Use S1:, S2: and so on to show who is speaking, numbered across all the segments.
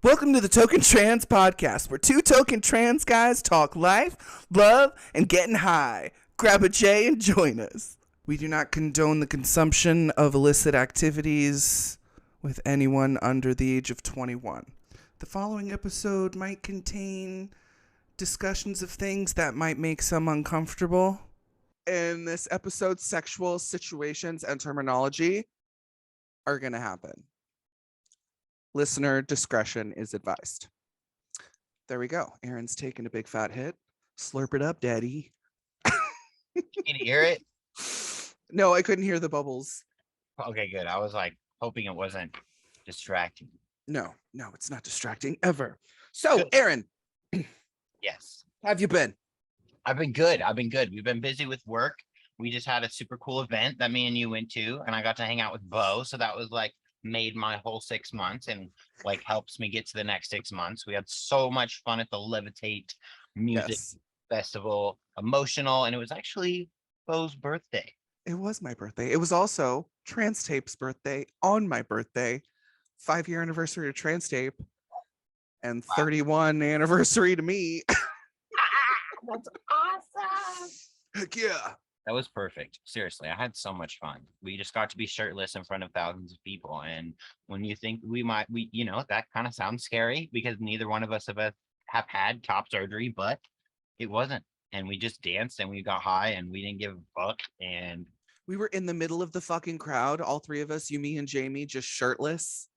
S1: Welcome to the Toke&Trans podcast, where two Toke&Trans guys talk life, love, and getting high. Grab a J and join us. We do not condone the consumption of illicit activities with anyone under the age of 21. The following episode might contain discussions of things that might make some uncomfortable. In this episode, sexual situations and terminology are going to happen. Listener discretion is advised. There we go. Aaron's taking a big fat hit. Slurp it up, daddy.
S2: Can you hear it?
S1: No, I couldn't hear the bubbles.
S2: Okay, good. I was like hoping it wasn't distracting.
S1: No, it's not distracting ever. So, good. Aaron.
S2: Yes.
S1: How have you been?
S2: I've been good. We've been busy with work. We just had a super cool event that me and you went to, and I got to hang out with Beau. So that was like made my whole 6 months and like helps me get to the next 6 months. We had so much fun at the Levitate Music Festival, emotional, and it was actually Beau's birthday.
S1: It was my birthday. It was also Trans Tape's birthday on my birthday. 5-year anniversary of Trans Tape and 31 anniversary to me.
S2: That's awesome.
S1: Heck yeah.
S2: That was perfect. Seriously, I had so much fun. We just got to be shirtless in front of thousands of people. And when you think that kind of sounds scary because neither one of us have had top surgery, but it wasn't. And we just danced and we got high and we didn't give a fuck. And
S1: we were in the middle of the fucking crowd, all three of us, you, me, and Jamie, just shirtless.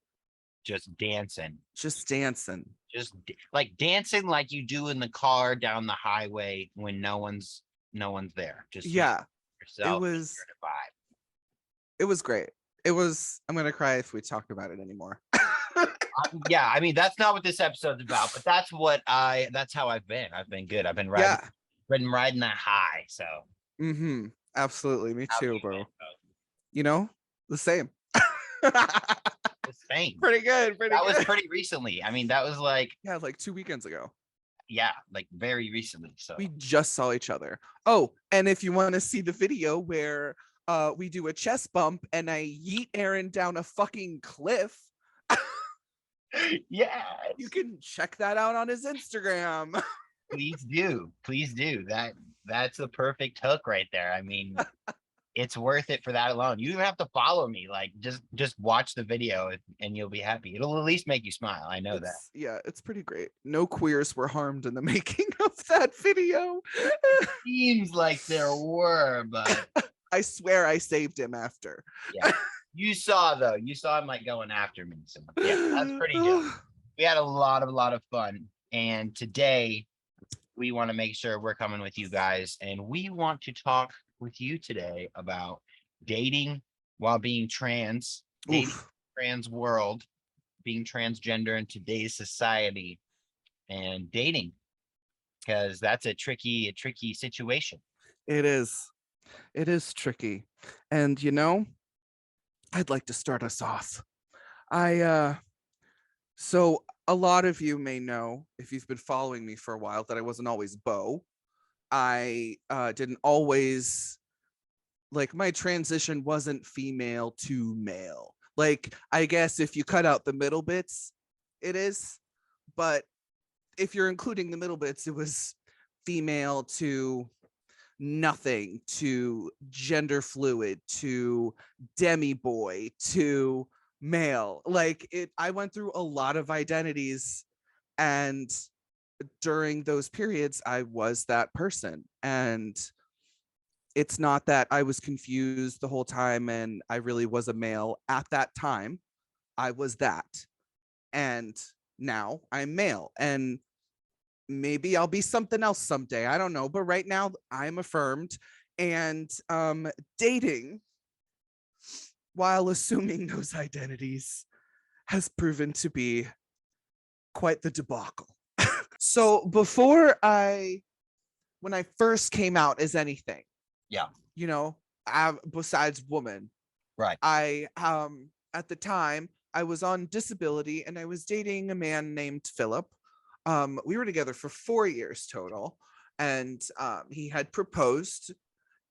S2: Just dancing.
S1: Just dancing
S2: dancing like you do in the car down the highway when no one's there. Just yourself.
S1: It was great. I'm gonna cry if we talk about it anymore.
S2: Yeah, I mean that's not what this episode's about, but that's how I've been. I've been good. I've been riding that high. So
S1: absolutely. Me too, bro. You know, the same.
S2: The same.
S1: Pretty good.
S2: That was pretty recently. I mean, that was like
S1: 2 weekends ago.
S2: Yeah, like very recently. So
S1: we just saw each other. Oh, and if you want to see the video where we do a chest bump and I yeet Aaron down a fucking cliff.
S2: Yeah,
S1: you can check that out on his Instagram.
S2: Please do. That's the perfect hook right there. I mean, it's worth it for that alone. You don't have to follow me. Like just watch the video and you'll be happy. It'll at least make you smile. I know that.
S1: Yeah, it's pretty great. No queers were harmed in the making of that video.
S2: Seems like there were, but
S1: I swear I saved him after.
S2: Yeah. You saw him like going after me. So yeah, that's pretty dope. We had a lot of fun. And today we want to make sure we're coming with you guys, and we want to talk with you today about dating while being trans, dating trans world, being transgender in today's society, and dating, because that's a tricky situation.
S1: It is tricky. And I'd like to start us off. So a lot of you may know, if you've been following me for a while, that I wasn't always Beau. I didn't always, my transition wasn't female to male. I guess if you cut out the middle bits, it is. But if you're including the middle bits, it was female to nothing, to gender fluid, to demi boy, to male. I went through a lot of identities, and during those periods I was that person. And it's not that I was confused the whole time and I really was a male at that time. I was that, and now I'm male, and maybe I'll be something else someday, I don't know, but right now I'm affirmed. And dating while assuming those identities has proven to be quite the debacle. So when I first came out as anything, besides woman,
S2: right,
S1: I at the time I was on disability and I was dating a man named Philip. We were together for 4 years total, and he had proposed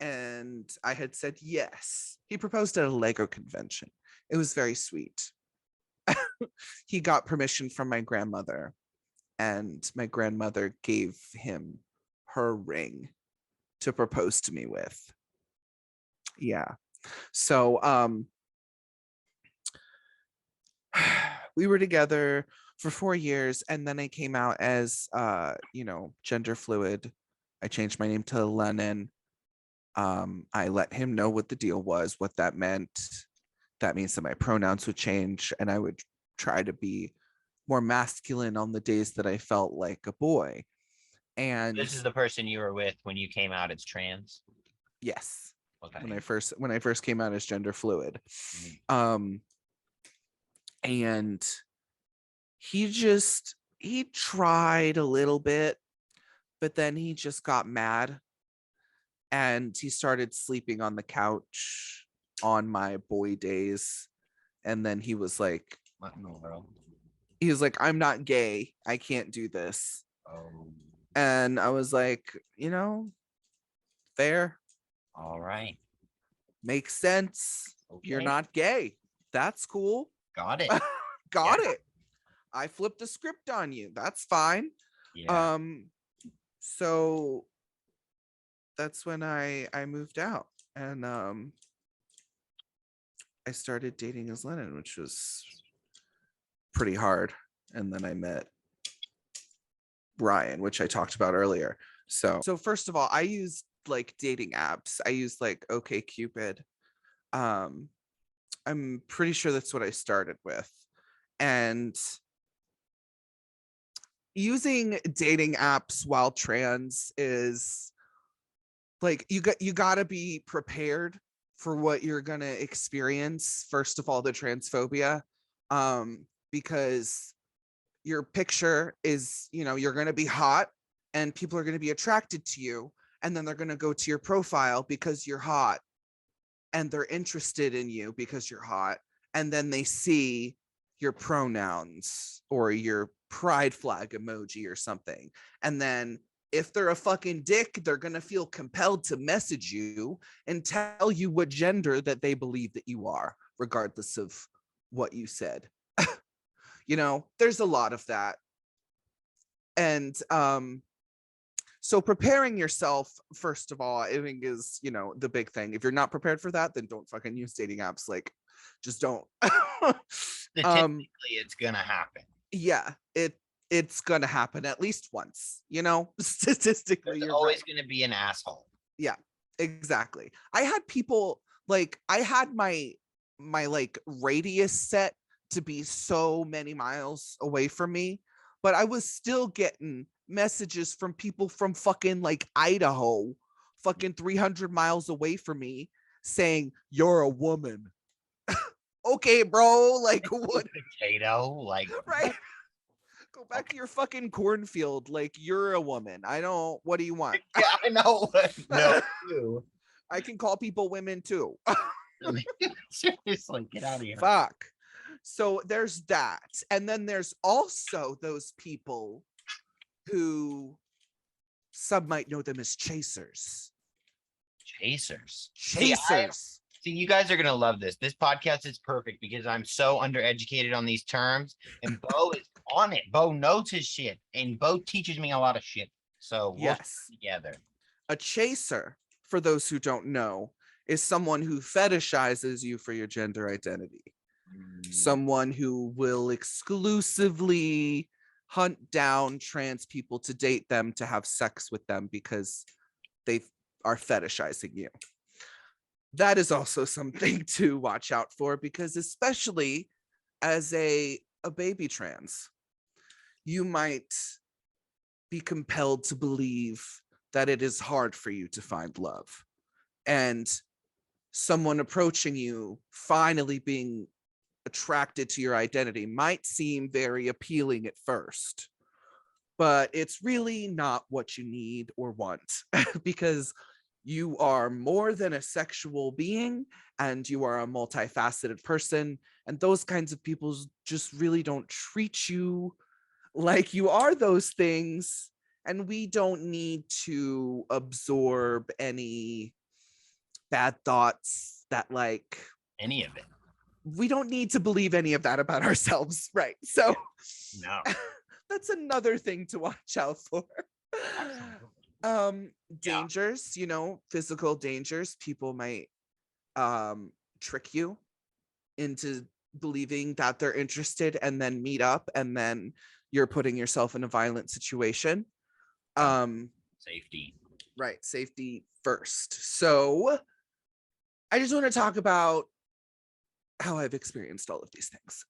S1: and I had said yes. He proposed at a Lego convention. It was very sweet. he got permission from my grandmother, and my grandmother gave him her ring to propose to me with. Yeah. So we were together for 4 years, and then I came out as gender fluid. I changed my name to Lennon. I let him know what the deal was, what that meant. That means that my pronouns would change, and I would try to be more masculine on the days that I felt like a boy. And
S2: This is the person you were with when you came out as trans.
S1: yes,
S2: Okay.
S1: when I first came out as gender fluid. And he tried a little bit, but then he just got mad, and he started sleeping on the couch on my boy days. And then he was like,
S2: What in the world?
S1: he was like, I'm not gay, I can't do this.
S2: Oh,
S1: And I was like, fair,
S2: all right.
S1: makes sense. You're
S2: Okay.
S1: not gay, that's cool.
S2: Got it.
S1: Got it. I flipped the script on you, that's fine.
S2: Yeah.
S1: So that's when I moved out, and I started dating as Lennon, which was pretty hard. And then I met Ryan, which I talked about earlier. So first of all, I used like dating apps. I used like OkCupid. I'm pretty sure that's what I started with. And using dating apps while trans is like, you got to be prepared for what you're going to experience. First of all, the transphobia, because your picture is, you're going to be hot, and people are going to be attracted to you, and then they're going to go to your profile because you're hot, and they're interested in you because you're hot, and then they see your pronouns or your pride flag emoji or something, and then if they're a fucking dick, they're going to feel compelled to message you and tell you what gender that they believe that you are, regardless of what you said. There's a lot of that. And so preparing yourself, first of all, I think is, the big thing. If you're not prepared for that, then don't fucking use dating apps. Like, just don't.
S2: Statistically, it's gonna happen.
S1: Yeah, it's gonna happen at least once, statistically.
S2: There's
S1: You're
S2: always
S1: right.
S2: gonna be an asshole.
S1: Yeah, exactly. I had people, like, I had my like radius set to be so many miles away from me, but I was still getting messages from people from fucking like Idaho, fucking 300 miles away from me, saying, "You're a woman." Okay, bro, like, what?
S2: Potato, like,
S1: Right? Go back to your fucking cornfield. Like, you're a woman. What do you want?
S2: yeah, I know. No,
S1: I can call people women too.
S2: seriously, get out of here.
S1: Fuck. So there's that. And then there's also those people who, some might know them as chasers.
S2: Chasers.
S1: Chasers.
S2: See, you guys are gonna love this. This podcast is perfect because I'm so undereducated on these terms, and Beau is on it. Beau knows his shit, and Beau teaches me a lot of shit. So we'll
S1: Yes.
S2: together.
S1: A chaser, for those who don't know, is someone who fetishizes you for your gender identity. Someone who will exclusively hunt down trans people to date them, to have sex with them, because they are fetishizing you. That is also something to watch out for, because especially as a baby trans, you might be compelled to believe that it is hard for you to find love. And someone approaching you, finally being attracted to your identity, might seem very appealing at first, but it's really not what you need or want, because you are more than a sexual being, and you are a multifaceted person, and those kinds of people just really don't treat you like you are those things, and we don't need to absorb any bad thoughts that, like,
S2: Any of it.
S1: we don't need to believe any of that about ourselves, right? So
S2: No.
S1: that's another thing to watch out for.
S2: Absolutely. Yeah.
S1: Dangers, physical dangers. People might trick you into believing that they're interested and then meet up, and then you're putting yourself in a violent situation.
S2: Safety.
S1: Right, safety first. So I just want to talk about how I've experienced all of these things.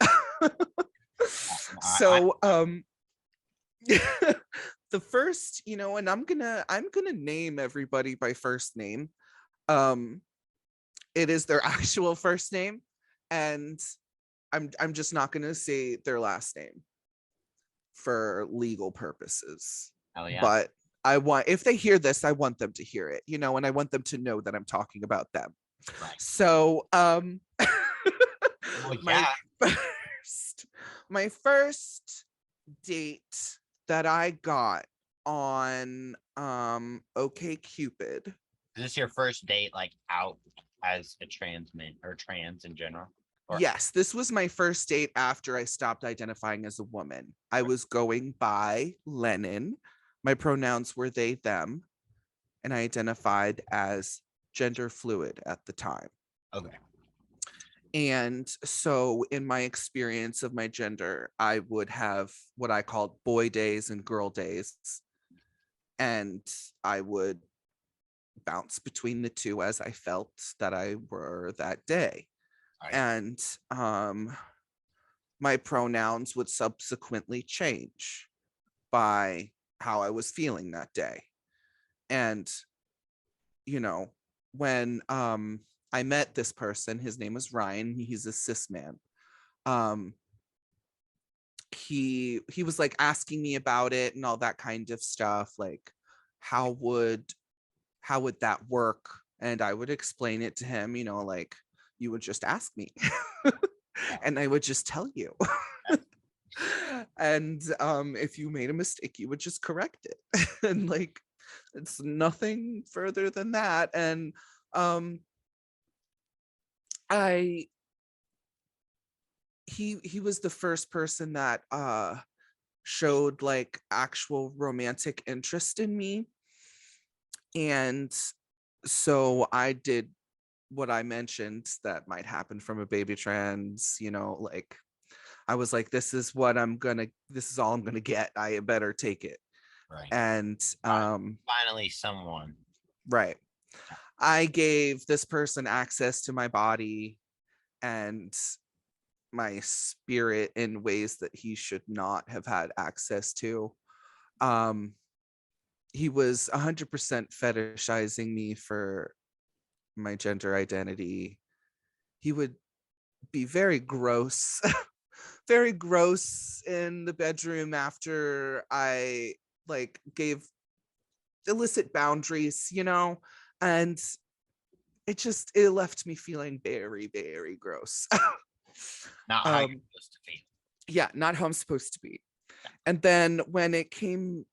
S1: So the first, and I'm gonna name everybody by first name. It is their actual first name, and I'm just not gonna say their last name for legal purposes.
S2: Hell yeah.
S1: But if they hear this, I want them to hear it, and I want them to know that I'm talking about them.
S2: Right.
S1: So
S2: Well, yeah.
S1: my first date that I got on OkCupid.
S2: Is this your first date, like out as a trans man or trans in general? Or
S1: Yes, this was my first date after I stopped identifying as a woman. I was going by Lennon. My pronouns were they, them, and I identified as gender fluid at the time.
S2: okay.
S1: And so, in my experience of my gender, I would have what I called boy days and girl days. And I would bounce between the two as I felt that I were that day.
S2: Right.
S1: And my pronouns would subsequently change by how I was feeling that day. And, when I met this person, his name was Ryan, he's a cis man. He was like asking me about it and all that kind of stuff, like how would that work? And I would explain it to him, like you would just ask me and I would just tell you. And if you made a mistake, you would just correct it. And like it's nothing further than that. And he was the first person that showed like actual romantic interest in me. And so I did what I mentioned that might happen from a baby trans, like I was like, this is all I'm gonna get. I better take it.
S2: Right.
S1: And
S2: finally someone.
S1: right. I gave this person access to my body and my spirit in ways that he should not have had access to. He was 100% fetishizing me for my gender identity. He would be very gross, very gross in the bedroom after I like gave illicit boundaries, and it left me feeling very, very gross.
S2: Not how you're supposed to feel.
S1: Yeah, not how I'm supposed to be. And then when it came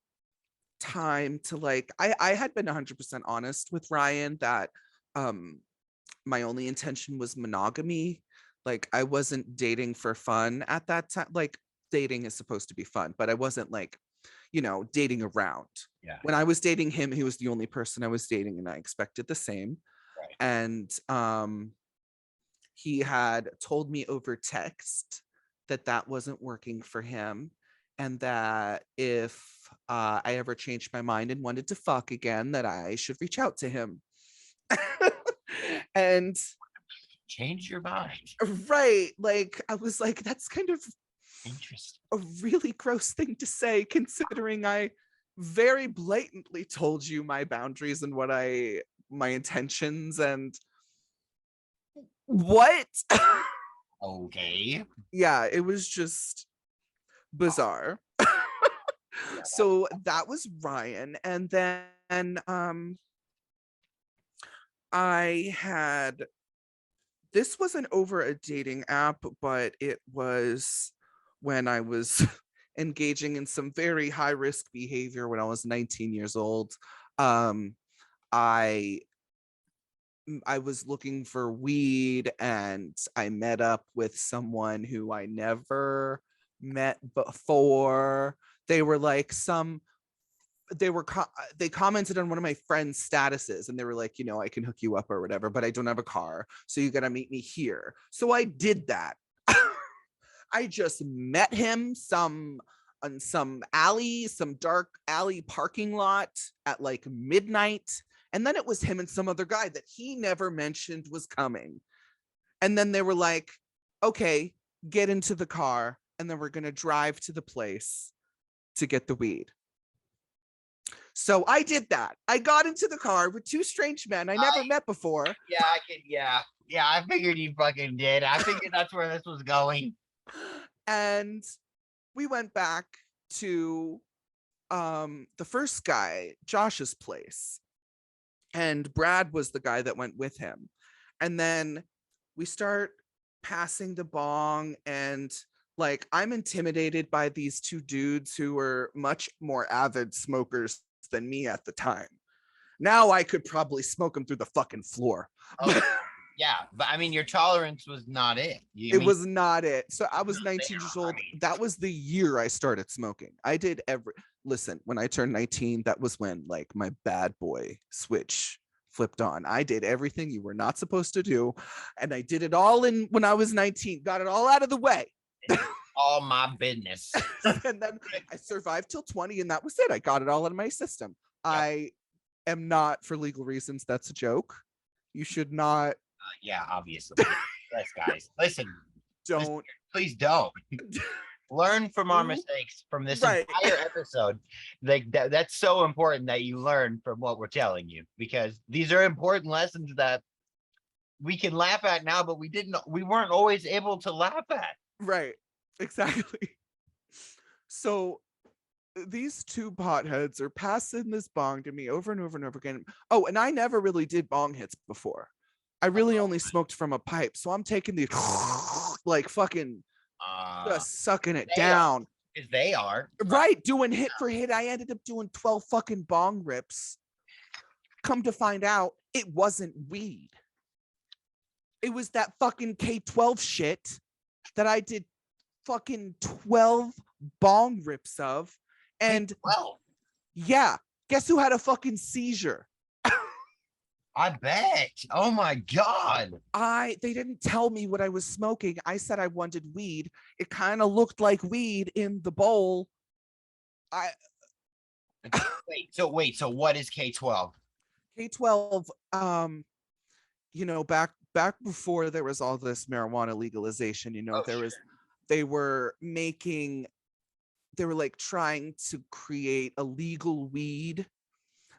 S1: time to like, I had been 100% honest with Ryan that my only intention was monogamy. Like I wasn't dating for fun at that time. Like dating is supposed to be fun, but I wasn't like, dating around.
S2: Yeah.
S1: When I was dating him, he was the only person I was dating, and I expected the same.
S2: Right.
S1: And he had told me over text that wasn't working for him, and that if I ever changed my mind and wanted to fuck again, that I should reach out to him. And
S2: change your mind.
S1: Right. Like I was like, that's kind of
S2: interesting,
S1: a really gross thing to say, considering I very blatantly told you my boundaries and my intentions, and what?
S2: Okay.
S1: Yeah, it was just bizarre. So that was Ryan. And then this wasn't over a dating app, but it was when I was engaging in some very high risk behavior when I was 19 years old. I I was looking for weed, and I met up with someone who I never met before. They were like they commented on one of my friends' statuses, and they were like, I can hook you up or whatever, but I don't have a car, so you gotta meet me here. So I did that. I just met him on some alley, some dark alley parking lot at like midnight. And then it was him and some other guy that he never mentioned was coming. And then they were like, okay, get into the car. And then we're going to drive to the place to get the weed. So I did that. I got into the car with two strange men I never met before.
S2: Yeah, I could. Yeah. I figured you fucking did. I figured that's where this was going.
S1: And we went back to the first guy, Josh's place. And Brad was the guy that went with him. And then we start passing the bong, and like I'm intimidated by these two dudes who were much more avid smokers than me at the time. Now I could probably smoke them through the fucking floor.
S2: Oh, yeah, but I mean, your tolerance was not it.
S1: It was not it. So I was 19
S2: there,
S1: years old.
S2: I mean.
S1: That was the year I started smoking. I did listen, when I turned 19, that was when like my bad boy switch flipped on. I did everything you were not supposed to do, and I did it all when I was 19. Got it all out of the way.
S2: All my business.
S1: And then I survived till 20, and that was it. I got it all out of my system. Yep. I am not, for legal reasons, that's a joke. You should not.
S2: Yeah, obviously. Yes, guys. Listen.
S1: Don't.
S2: Please don't. Learn from our mistakes from this entire episode. Like that's so important that you learn from what we're telling you, because these are important lessons that we can laugh at now, but we weren't always able to laugh at.
S1: Right. Exactly. So these two potheads are passing this bong to me over and over and over again. Oh, and I never really did bong hits before. I really only smoked from a pipe. So I'm taking the like fucking just sucking it down.
S2: Because they are.
S1: Right. Doing hit for hit. I ended up doing 12 fucking bong rips. Come to find out, it wasn't weed. It was that fucking K12 shit that I did fucking 12 bong rips of. And yeah, guess who had a fucking seizure?
S2: I bet. Oh my God.
S1: They didn't tell me what I was smoking. I said I wanted weed. It kind of looked like weed in the bowl.
S2: So what is K12?
S1: K12, back before there was all this marijuana legalization, they were like trying to create a legal weed,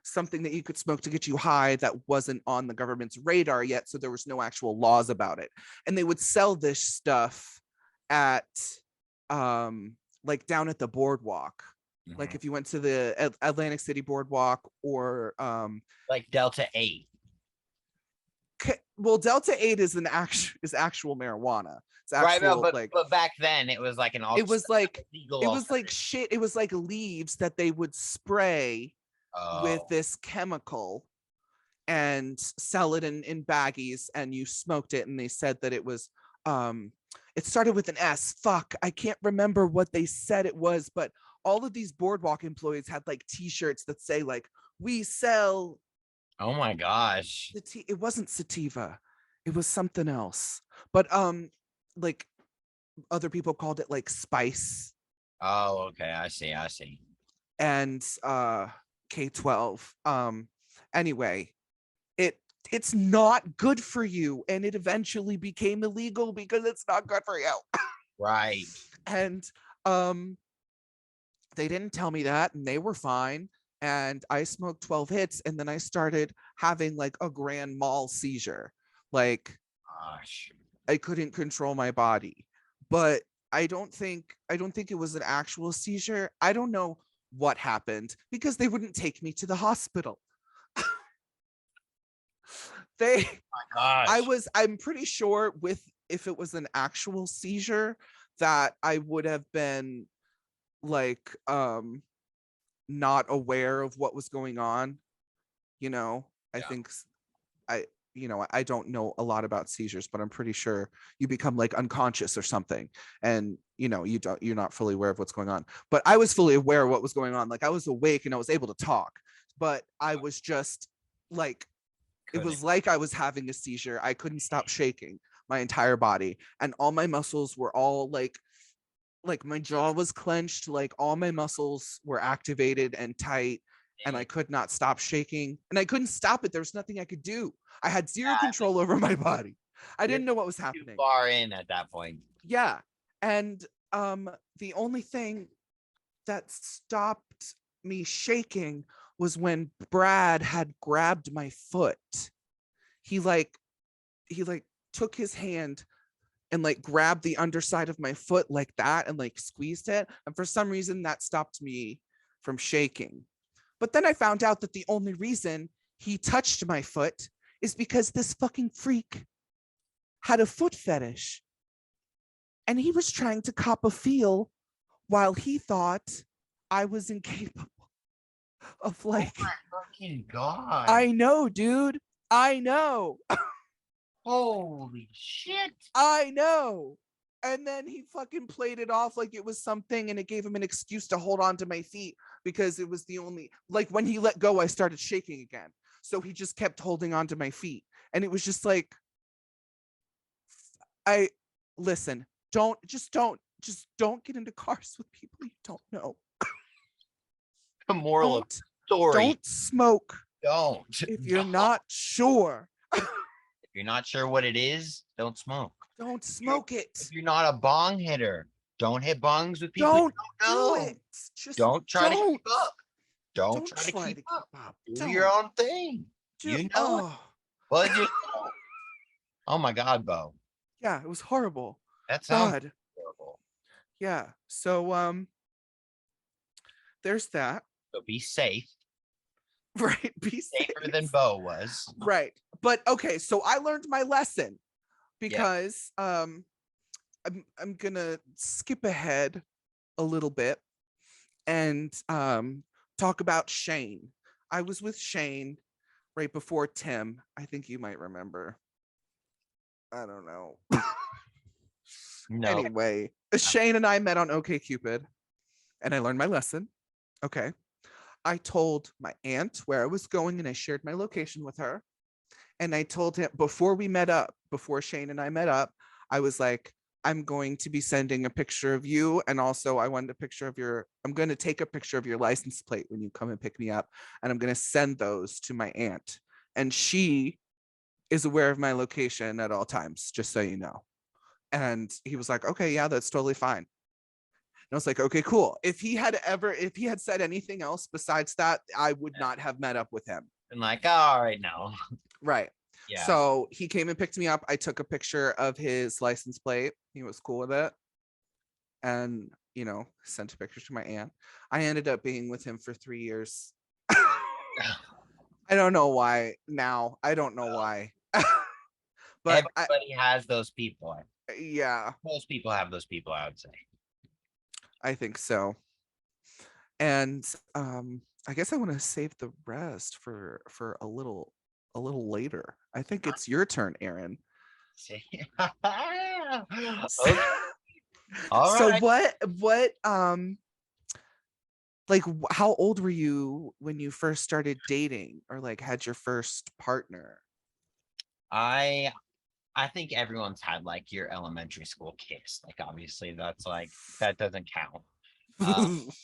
S1: something that you could smoke to get you high that wasn't on the government's radar yet. So there was no actual laws about it. And they would sell this stuff at like down at the boardwalk. Mm-hmm. Like if you went to the Atlantic City boardwalk or
S2: like Delta 8.
S1: Well, Delta 8 is actual marijuana. It's actual,
S2: right, but back then it was like
S1: it was like shit. It was like leaves that they would spray with this chemical and sell it in baggies, and you smoked it. And they said that it was it started with an S. Fuck, I can't remember what they said it was, but all of these boardwalk employees had like t-shirts that say like, we sell.
S2: Oh my gosh.
S1: It wasn't sativa. It was something else. But like other people called it like spice.
S2: Oh, okay. I see.
S1: And K12. Anyway, it's not good for you, and it eventually became illegal because it's not good for you.
S2: Right.
S1: And they didn't tell me that, and they were fine. And I smoked 12 hits, and then I started having like a grand mal seizure. Like, gosh, I couldn't control my body. But I don't think it was an actual seizure. I don't know what happened because they wouldn't take me to the hospital. Oh my gosh. I'm pretty sure if it was an actual seizure that I would have been like not aware of what was going on. I think I don't know a lot about seizures, but I'm pretty sure you become like unconscious or something, and you're not fully aware of what's going on. But I was fully aware of what was going on. Like I was awake and I was able to talk, but I was just like, it was like I was having a seizure. I couldn't stop shaking my entire body, and all my muscles were all like my jaw was clenched, like all my muscles were activated and tight, and I could not stop shaking, and I couldn't stop it. There was nothing I could do. I had zero control over my body. I didn't know what was happening.
S2: Too far in at that point.
S1: Yeah. And the only thing that stopped me shaking was when Brad had grabbed my foot. He took his hand and like grabbed the underside of my foot like that and like squeezed it. And for some reason that stopped me from shaking. But then I found out that the only reason he touched my foot is because this fucking freak had a foot fetish. And he was trying to cop a feel while he thought I was incapable of like.
S2: Oh my fucking God.
S1: I know, dude. I know.
S2: Holy shit.
S1: I know. And then he fucking played it off like it was something, and it gave him an excuse to hold on to my feet because it was the only, like when he let go, I started shaking again. So he just kept holding on to my feet. And it was just like, listen, don't get into cars with people you don't know.
S2: The moral of the story.
S1: Don't smoke.
S2: Don't.
S1: If you're not sure.
S2: If you're not sure what it is, don't smoke.
S1: Don't smoke it.
S2: If you're not a bong hitter, don't hit bongs with people.
S1: Don't
S2: do
S1: know. It.
S2: Just don't try to keep up. Don't try to keep up. Do your own thing. You know. Well, oh my God, Beau.
S1: Yeah, it was horrible.
S2: That sounds horrible.
S1: Yeah. So there's that.
S2: So be safe.
S1: Right. Be
S2: safer than Beau was.
S1: Right. But okay, so I learned my lesson because I'm gonna skip ahead a little bit and talk about Shane. I was with Shane right before Tim. I think you might remember. I don't know.
S2: No.
S1: Anyway, Shane and I met on OkCupid, and I learned my lesson. Okay. I told my aunt where I was going, and I shared my location with her. And I told him before Shane and I met up, I was like, I'm going to be sending a picture of you. And also I'm going to take a picture of your license plate when you come and pick me up. And I'm going to send those to my aunt. And she is aware of my location at all times, just so you know. And he was like, okay, yeah, that's totally fine. And I was like, okay, cool. If he had said anything else besides that, I would not have met up with him.
S2: And like, all right, no.
S1: Right.
S2: Yeah.
S1: So he came and picked me up. I took a picture of his license plate. He was cool with it. And, sent a picture to my aunt. I ended up being with him for 3 years. I don't know why now. I don't know why. But
S2: everybody has those people.
S1: Yeah.
S2: Most people have those people, I would say.
S1: I think so. And I guess I want to save the rest for a little later. I think it's your turn, Aaron.
S2: Okay. All right.
S1: So what like how old were you when you first started dating or like had your first partner?
S2: I think everyone's had like your elementary school kiss. Like obviously that's like that doesn't count.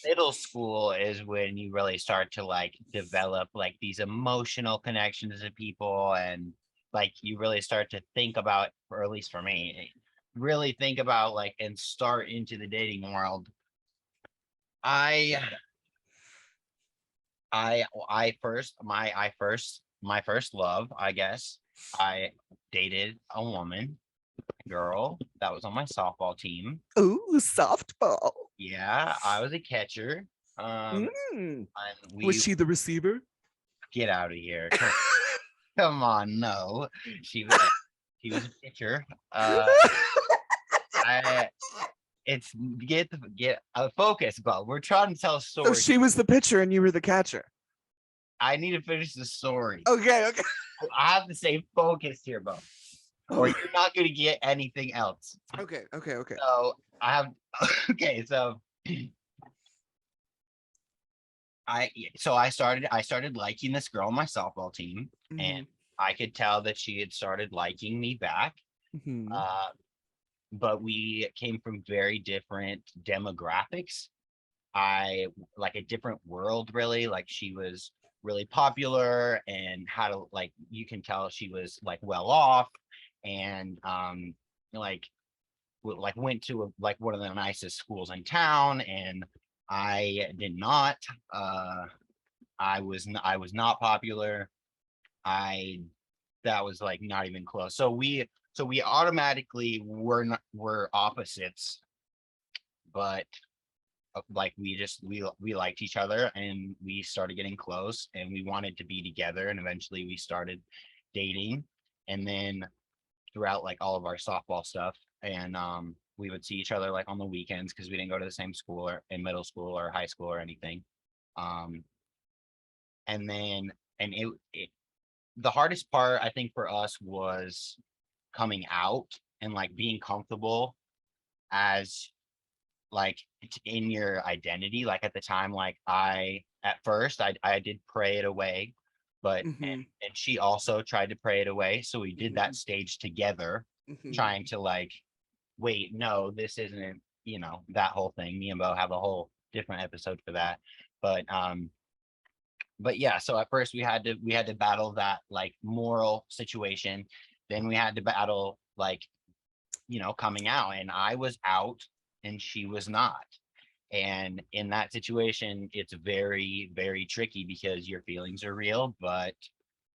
S2: Middle school is when you really start to like develop like these emotional connections to people, and like you really start to think about, or at least for me, really think about like and start into the dating world. My first love, I guess. I dated a girl that was on my softball team.
S1: Ooh, softball.
S2: Yeah, I was a catcher.
S1: Was she the receiver?
S2: Get out of here. Come on, no. She was a pitcher. Get a focus, but we're trying to tell a story.
S1: So she was the pitcher and you were the catcher.
S2: I need to finish the story.
S1: Okay.
S2: I have to stay focused here, Beau, or you're not going to get anything else.
S1: Okay.
S2: So I have, okay, so I started liking this girl on my softball team, and
S1: Mhm,
S2: I could tell that she had started liking me back.
S1: mhm,
S2: Uh, but we came from very different demographics. I like a different world, really. Like she was really popular and had a like you can tell she was like well off, and like like went to like one of the nicest schools in town, and I did not. uh I was not popular. I That was like not even close. So we automatically were opposites, but like we liked each other, and we started getting close, and we wanted to be together, and eventually we started dating. And then throughout like all of our softball stuff, and we would see each other like on the weekends because we didn't go to the same school or in middle school or high school or anything. um and then and it the hardest part I think for us was coming out and like being comfortable as like in your identity. Like at the time, like I at first I did pray it away, but
S1: mhm,
S2: and she also tried to pray it away, so we did that
S1: mhm,
S2: stage together,
S1: mhm.
S2: trying to like, wait, no, this isn't, that whole thing. Me and Beau have a whole different episode for that. but um but yeah, so at first we had to battle that like moral situation. Then we had to battle like, coming out, and I was out and she was not. And in that situation, it's very, very tricky because your feelings are real, but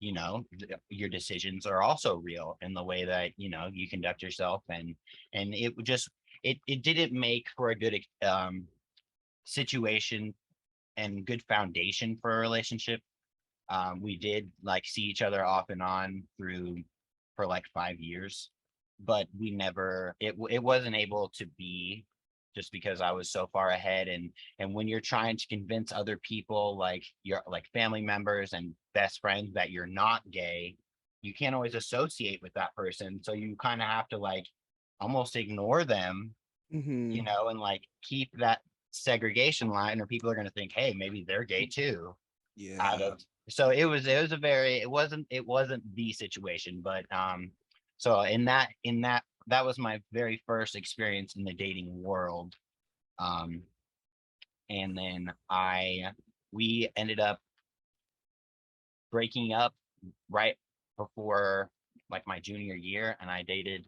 S2: your decisions are also real in the way that you conduct yourself. And it didn't make for a good situation and good foundation for a relationship. We did like see each other off and on for like 5 years, but we never it wasn't able to be, just because I was so far ahead. And when you're trying to convince other people, like your like family members and best friends, that you're not gay, you can't always associate with that person. So you kind of have to like almost ignore them,
S1: Mhm.
S2: and like keep that segregation line, or people are going to think, hey, maybe they're gay too, out
S1: Yeah.
S2: of so it was a very it wasn't the situation. But so that was my very first experience in the dating world. um and then I we ended up breaking up right before like my junior year, and I dated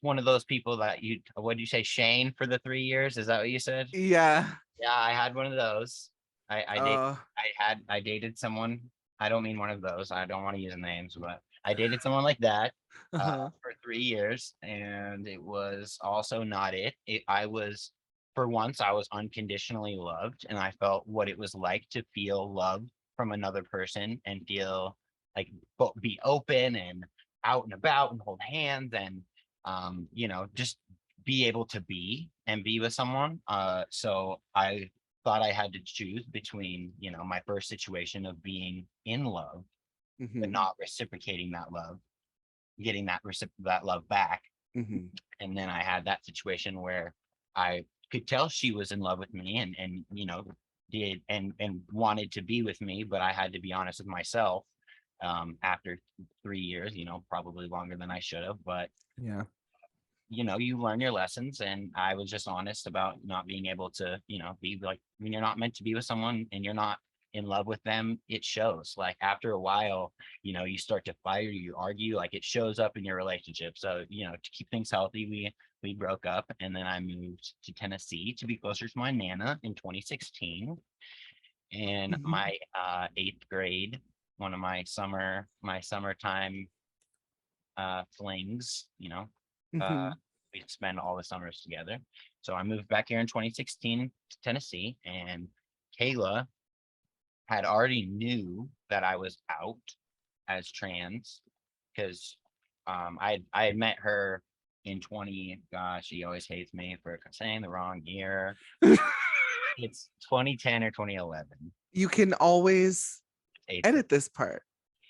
S2: one of those people that what did you say, Shane, for the 3 years? Is that what you said?
S1: Yeah.
S2: Yeah, I had one of those. I date
S1: Uh,
S2: I dated someone. I don't mean one of those. I don't want to use names, but I dated someone like that
S1: uh-huh.
S2: for 3 years, and it was also not I was, for once, I was unconditionally loved, and I felt what it was like to feel love from another person and feel like be open and out and about and hold hands and just be able to be with someone. So I thought I had to choose between, my first situation of being in love, but
S1: Mhm.
S2: not reciprocating that love, getting that love back.
S1: Mhm.
S2: And then I had that situation where I could tell she was in love with me, and did and wanted to be with me, but I had to be honest with myself after 3 years, probably longer than I should have. But
S1: Yeah.
S2: you learn your lessons, and I was just honest about not being able to, be like, when you're not meant to be with someone and you're not in love with them, it shows. Like after a while, you start to fight or you argue, like it shows up in your relationship. So to keep things healthy, we broke up, and then I moved to Tennessee to be closer to my nana in 2016. And
S1: Mhm.
S2: my eighth grade, one of my summertime flings, uh,
S1: Mhm.
S2: we'd spend all the summers together. So I moved back here in 2016 to Tennessee, and Kayla had already knew that I was out as trans, because I had met her in 20, gosh, she always hates me for saying the wrong year. It's 2010 or 2011.
S1: You can always
S2: Eighth grade.
S1: edit this part.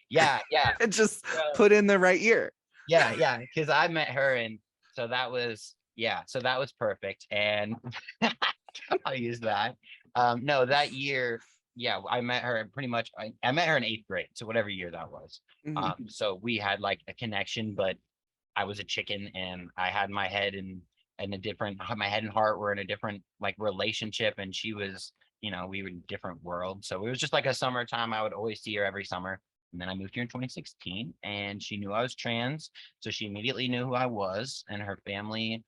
S2: Yeah, yeah.
S1: And just
S2: So,
S1: put in the right year.
S2: yeah, yeah, because I met her, and so that was, yeah, so that was perfect, and I'll use that. No, that year, yeah, I met her pretty much. I met her in 8th grade, so whatever year that was.
S1: Mhm.
S2: So we had like a connection, but I was a chicken, and I had my head in a different, my head and heart were in a different like relationship, and she was, we were in different worlds. So it was just like a summertime. I would always see her every summer. And then I moved here in 2016, and she knew I was trans. So she immediately knew who I was, and her family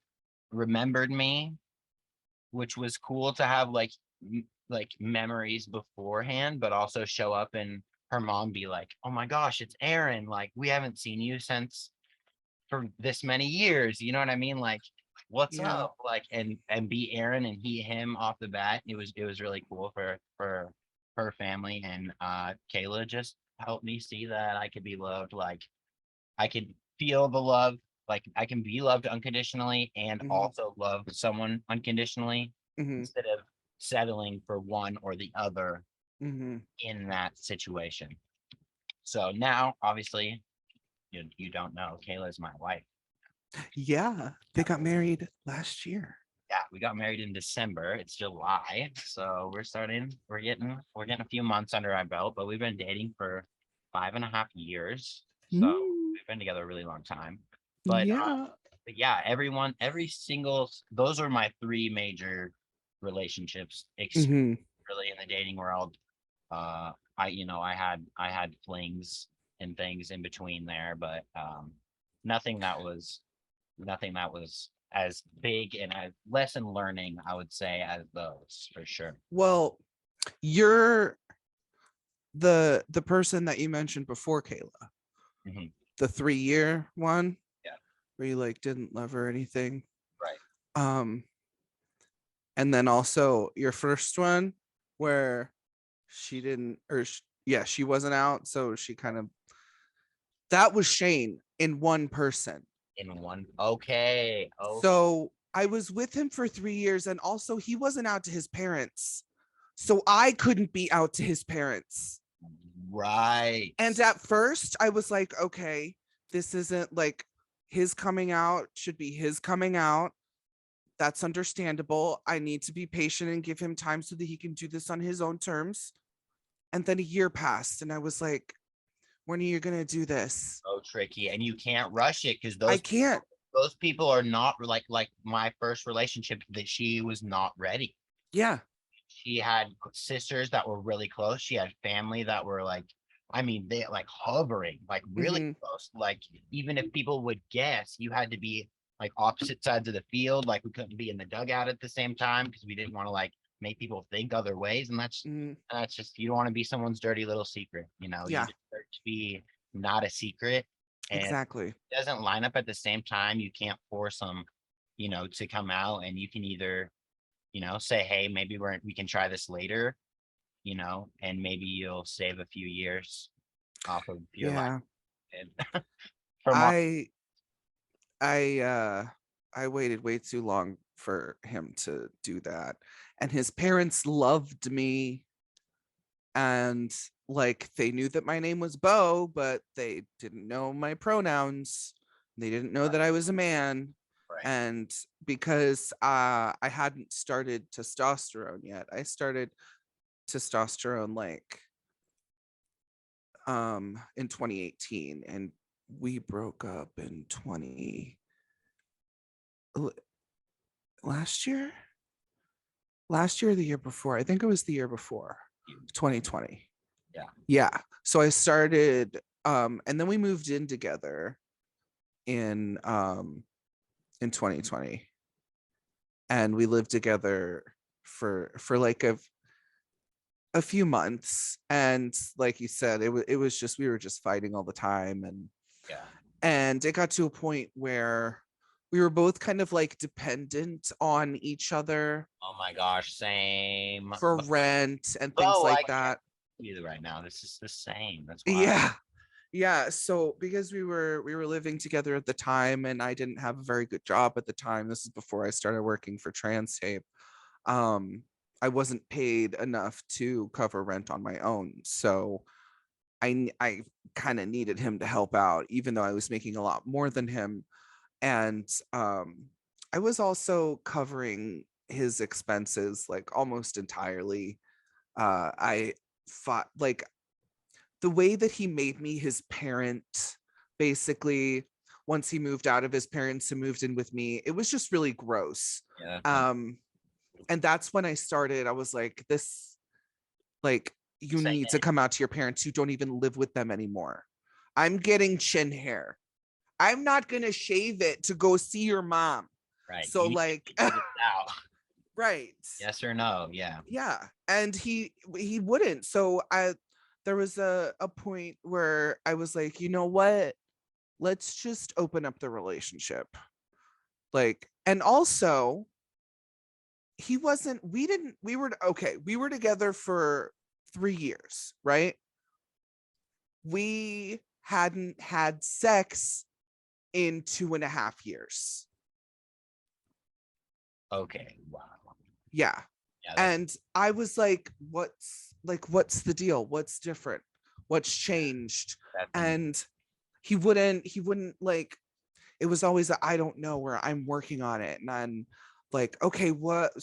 S2: remembered me, which was cool to have like memories beforehand, but also show up and her mom be like, "Oh my gosh, it's Aaron. Like we haven't seen you since for this many years." You know what I mean? Like, what's
S1: Yeah.
S2: up? Like, and be Aaron and he him off the bat. It was really cool for her family, and Kayla just helped me see that I could be loved. Like I could feel the love. Like I can be loved unconditionally and
S1: Mhm.
S2: also love someone unconditionally
S1: Mhm.
S2: instead of settling for one or the other
S1: Mhm.
S2: in that situation. So now, obviously, you don't know, Kayla is my wife.
S1: Yeah, they
S2: Yeah,
S1: got married last year.
S2: yeah, we got married in December. It's July, so we're getting a few months under our belt, but we've been dating for 5.5 years. So
S1: Mm,
S2: we've been together a really long time. But
S1: yeah.
S2: but yeah, every single, those are my three major relationships,
S1: Mhm.
S2: really in the dating world. I had flings and things in between there, but nothing that was nothing that was as big and as lesson learning, I would say, as those for sure.
S1: Well, you're the person that you mentioned before, Kayla,
S2: Mhm.
S1: the 3-year one
S2: Yeah,
S1: where you like didn't love her or anything.
S2: right.
S1: Um, and then also your first one where she didn't, or yeah, she wasn't out, so she kind of, that was Shane in one person.
S2: In one, okay. Oh,
S1: So I was with him for 3 years, and also he wasn't out to his parents. So I couldn't be out to his parents.
S2: right.
S1: And at first, I was like, okay, this isn't like his coming out, should be his coming out. That's understandable. I need to be patient and give him time so that he can do this on his own terms. And then a year passed, and I was like, when are you going to do this?
S2: So tricky, and you can't rush it because
S1: I
S2: those
S1: can't.
S2: those people are not like my first relationship, that she was not ready.
S1: Yeah.
S2: She had sisters that were really close. She had family that were like, I mean, they like hovering, like really
S1: Mm-hmm.
S2: close. Like, even if people would guess, you had to be like opposite sides of the field. Like, we couldn't be in the dugout at the same time because we didn't want to like make people think other ways. And
S1: Mm-hmm.
S2: that's just, you don't want to be someone's dirty little secret. You
S1: Yeah,
S2: deserve to be not a secret. And
S1: exactly.
S2: it doesn't line up at the same time. You can't force them, to come out, and you can either, say, hey, maybe we can try this later, and maybe you'll save a few years off of your life.
S1: Yeah.
S2: And from our,
S1: I I waited way too long for him to do that. And his parents loved me, and like they knew that my name was Beau, but they didn't know my pronouns. They didn't know that I was a man.
S2: right,
S1: And because I hadn't started testosterone yet, I started testosterone like in 2018, and we broke up in 20 last year, or the year before. I think it was the year before, 2020.
S2: yeah,
S1: Yeah. So I started and then we moved in together in 2020, and we lived together for like a few months, and like you said, it was just, we were just fighting all the time,
S2: yeah.
S1: and it got to a point where we were both kind of like dependent on each other
S2: Oh my gosh, same.
S1: for rent and things
S2: Oh, I
S1: like
S2: can't
S1: that.
S2: either right now. This is the same. That's why.
S1: Yeah. Yeah, so because we were living together at the time, and I didn't have a very good job at the time. This is before I started working for Transtape. um I wasn't paid enough to cover rent on my own, so I kind of needed him to help out, even though I was making a lot more than him. And I was also covering his expenses like almost entirely. I fought like the way that he made me his parent, basically, once he moved out of his parents and moved in with me, it was just really gross.
S2: Yeah.
S1: And that's when I started. I was like, this, like, you
S2: Say
S1: need to come out to your parents. You don't even live with them anymore. I'm getting chin hair. I'm not gonna shave it to go see your mom.
S2: right.
S1: So
S2: You need to
S1: like,
S2: figure this out.
S1: right.
S2: Yes or no? Yeah.
S1: Yeah. And he wouldn't. So I there was a point where I was like, you know what? Let's just open up the relationship. Like, and also he wasn't, we didn't, we were okay, we were together for 3 years, right? We hadn't had sex in 2.5 years.
S2: Okay. Wow.
S1: Yeah.
S2: Yeah.
S1: And I was like, what's the deal? What's different? What's changed?
S2: That's
S1: And he wouldn't like, it was always a, I don't know, where I'm working on it. And I'm like, okay, what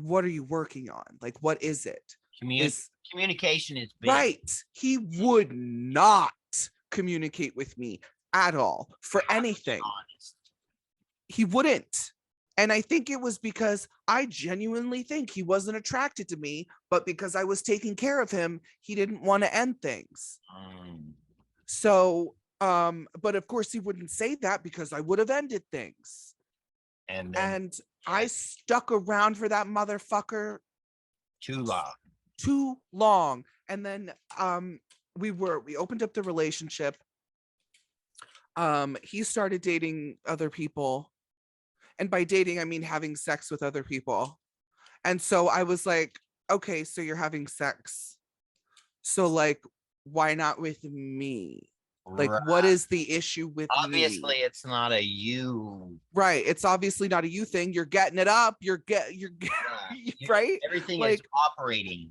S1: are you working on? Like, what is it? Is
S2: communication is big.
S1: right. He would not communicate with me at all for anything.
S2: Honest.
S1: He wouldn't. And I think it was because I genuinely think he wasn't attracted to me, but because I was taking care of him, he didn't want to end things. So, but of course he wouldn't say that because I would have ended things.
S2: And
S1: I stuck around for that motherfucker
S2: too
S1: long. And then we opened up the relationship. He started dating other people. And by dating, I mean having sex with other people. And so I was like, okay, so you're having sex. So like, why not with me? Like,
S2: right.
S1: what is the issue with
S2: obviously
S1: me?
S2: It's not a you.
S1: Right. It's obviously not a you thing. You're getting it up. You're right.
S2: Everything
S1: like,
S2: is operating.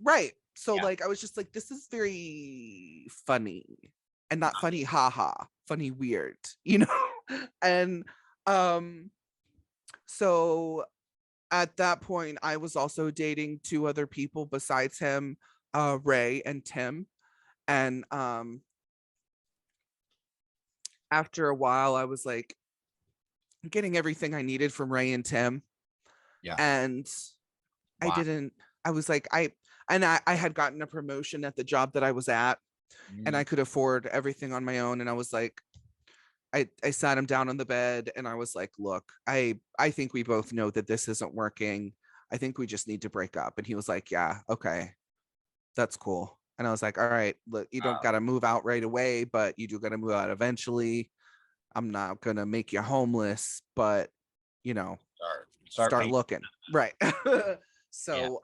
S1: Right. So like, I was just like, this is very funny, and not funny, haha, funny, weird, you know? And so at that point, I was also dating 2 other people besides him, Ray and Tim. And after a while, I was like getting everything I needed from Ray and Tim.
S2: Yeah.
S1: And
S2: Wow.
S1: I was like, I had gotten a promotion at the job that I was at, and I could afford everything on my own. And I was like, I sat him down on the bed and I was like, look, I think we both know that this isn't working. I think we just need to break up. And he was like, yeah, okay, that's cool. And I was like, all right, look, you don't got to move out right away, but you do got to move out eventually. I'm not going to make you homeless, but you know, start looking. Right. So,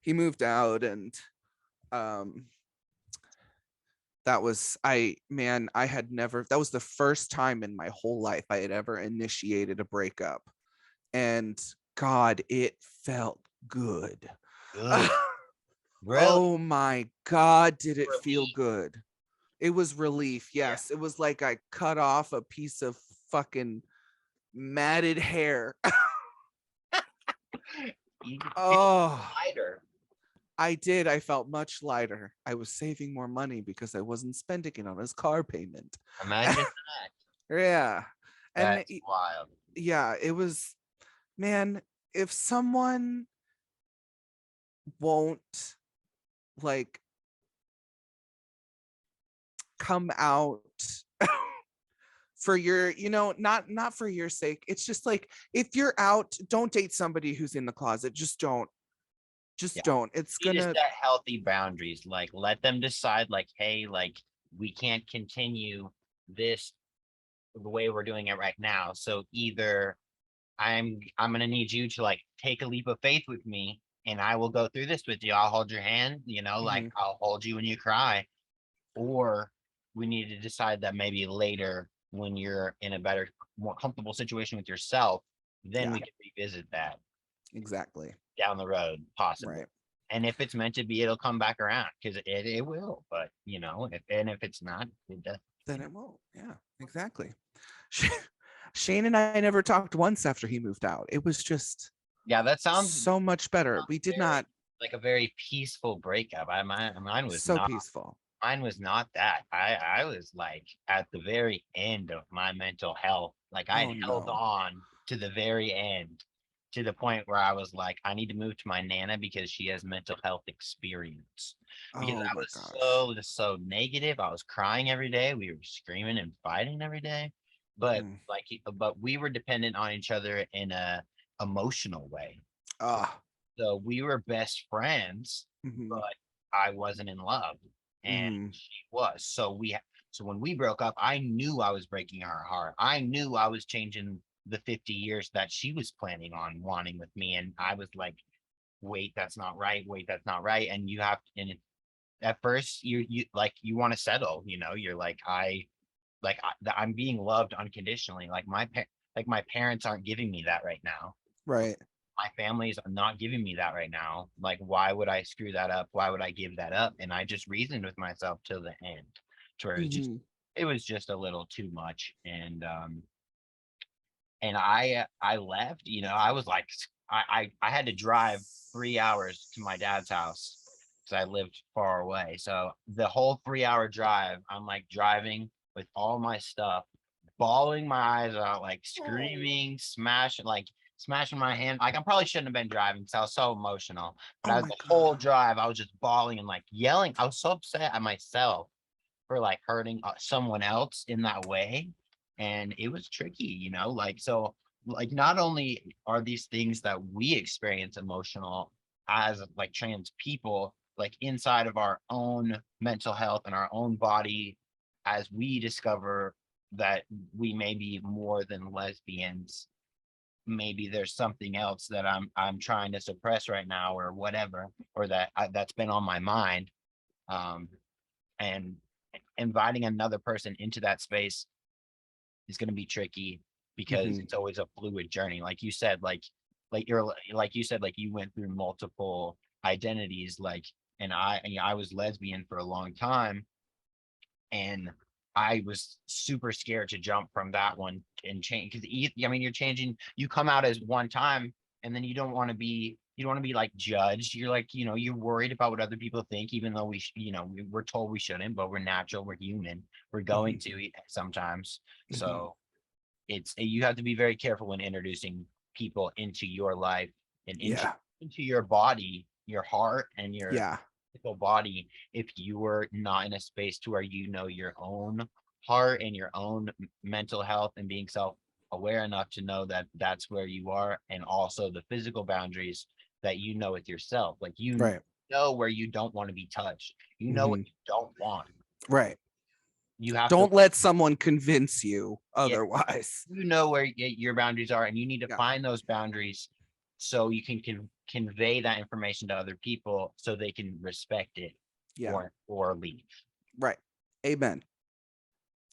S1: he moved out, and that was I had never, that was the first time in my whole life I had ever initiated a breakup. And God, it felt good.
S2: Really?
S1: Oh my God, did it feel good? It was relief. Yes. It was like I cut off a piece of fucking matted hair. Oh,
S2: lighter.
S1: I did. I felt much lighter. I was saving more money because I wasn't spending it on his car payment.
S2: Imagine that.
S1: Yeah. And
S2: that's wild.
S1: Yeah, it was, man, if someone won't like come out for your, not for your sake. It's just like, if you're out, don't date somebody who's in the closet. Just don't. Don't. It's
S2: you
S1: gonna
S2: just set healthy boundaries. Like, let them decide, like, hey, like, we can't continue this the way we're doing it right now. So either I'm gonna need you to like take a leap of faith with me, and I will go through this with you. I'll hold your hand, like I'll hold you when you cry. Or we need to decide that maybe later, when you're in a better, more comfortable situation with yourself, then we can revisit that
S1: exactly
S2: down the road, possibly.
S1: right.
S2: And if it's meant to be, it'll come back around, because it will. But if it's not, it does.
S1: Then it won't. Yeah, exactly. Shane and I never talked once after he moved out. It was just
S2: Yeah, that sounds
S1: so much better. We did
S2: very,
S1: not.
S2: like a very peaceful breakup. Mine was
S1: So
S2: not.
S1: peaceful.
S2: Mine was not that. I was like at the very end of my mental health. Like I
S1: Oh
S2: had held
S1: no.
S2: on to the very end, to the point where I was like, I need to move to my nana because she has mental health experience. Because
S1: Oh
S2: I
S1: my
S2: was
S1: gosh.
S2: so negative. I was crying every day. We were screaming and fighting every day. But
S1: Mm.
S2: but we were dependent on each other in a emotional way.
S1: Ah.
S2: So we were best friends,
S1: Mm-hmm.
S2: but I wasn't in love, and
S1: Mm-hmm.
S2: she was. So when we broke up, I knew I was breaking her heart. I knew I was changing the 50 years that she was planning on wanting with me, and I was like, wait, that's not right. Wait, that's not right. And you have, at first you want to settle. You're like, I'm being loved unconditionally. Like my parents aren't giving me that right now.
S1: Right.
S2: My family's not giving me that right now. Like, why would I screw that up? Why would I give that up? And I just reasoned with myself till the end, to where
S1: Mm-hmm.
S2: it was just a little too much. And I left. I was like, I had to drive 3 hours to my dad's house because I lived far away. So the whole 3 hour drive, I'm like driving with all my stuff, bawling my eyes out, like screaming, smashing my hand. Like I probably shouldn't have been driving because I was so emotional. But
S1: Oh
S2: as
S1: my
S2: the
S1: god.
S2: whole drive, I was just bawling and like yelling. I was so upset at myself for like hurting someone else in that way. And it was tricky, like, so, like, not only are these things that we experience emotional as like trans people, like inside of our own mental health and our own body, as we discover that we may be more than lesbians, maybe there's something else that I'm trying to suppress right now, or whatever, or that's been on my mind. um and inviting another person into that space is going to be tricky, because
S1: Mm-hmm.
S2: it's always a fluid journey. Like you said, like you said, like you went through multiple identities, like, and I was lesbian for a long time, and I was super scared to jump from that one and change, because you're changing. You come out as one time, and then you don't want to be like judged. You're like, you're worried about what other people think, even though we're told we shouldn't, but we're natural, we're human, we're going
S1: Mm-hmm.
S2: to sometimes.
S1: Mm-hmm.
S2: So you have to be very careful when introducing people into your life, and into
S1: Yeah.
S2: into your body, your heart, and your
S1: Yeah.
S2: physical body, if you were not in a space to where your own heart and your own mental health, and being self-aware enough to know that that's where you are, and also the physical boundaries that with yourself. Like,
S1: Right.
S2: know where you don't want to be touched. You know what
S1: Mm-hmm.
S2: you don't want.
S1: Right.
S2: You have to,
S1: Don't let someone convince you
S2: yeah,
S1: otherwise.
S2: where your boundaries are, and you need to
S1: Yeah.
S2: find those boundaries so you can convey that information to other people, so they can respect it,
S1: Yeah.
S2: or leave.
S1: Right. Amen.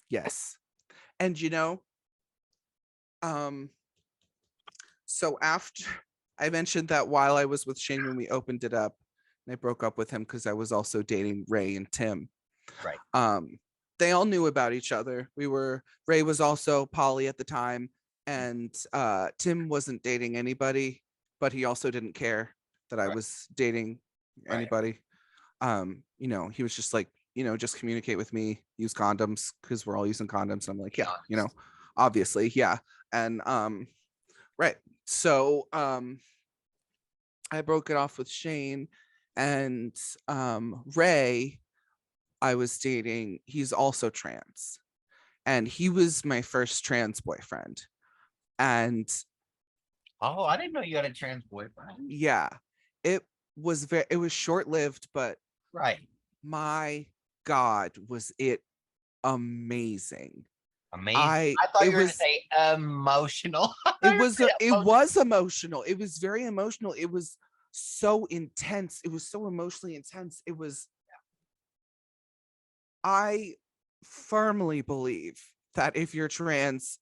S1: Yes. And um, so after I mentioned that while I was with Shane when we opened it up, and I broke up with him because I was also dating Ray and Tim.
S2: Right.
S1: Um, they all knew about each other. Ray was also poly at the time, and Tim wasn't dating anybody, but he also didn't care that I
S2: Right.
S1: was dating
S2: Right.
S1: anybody. He was just like, just communicate with me, use condoms, because we're all using condoms. And I'm like,
S2: Be
S1: yeah,
S2: honest.
S1: obviously, yeah. And right. So I broke it off with Shane, and Ray, I was dating, he's also trans. And he was my first trans boyfriend. And
S2: Oh, I didn't know you had a trans boyfriend.
S1: yeah, it was short-lived, but
S2: Right.
S1: my God, was it amazing.
S2: Amazing.
S1: I
S2: I thought
S1: it
S2: you were going to
S1: was
S2: say emotional. I thought
S1: it
S2: you were
S1: was
S2: gonna say
S1: it
S2: emotional.
S1: was emotional. It was very emotional. It was so intense. It was so emotionally intense. I firmly believe that if you're trans,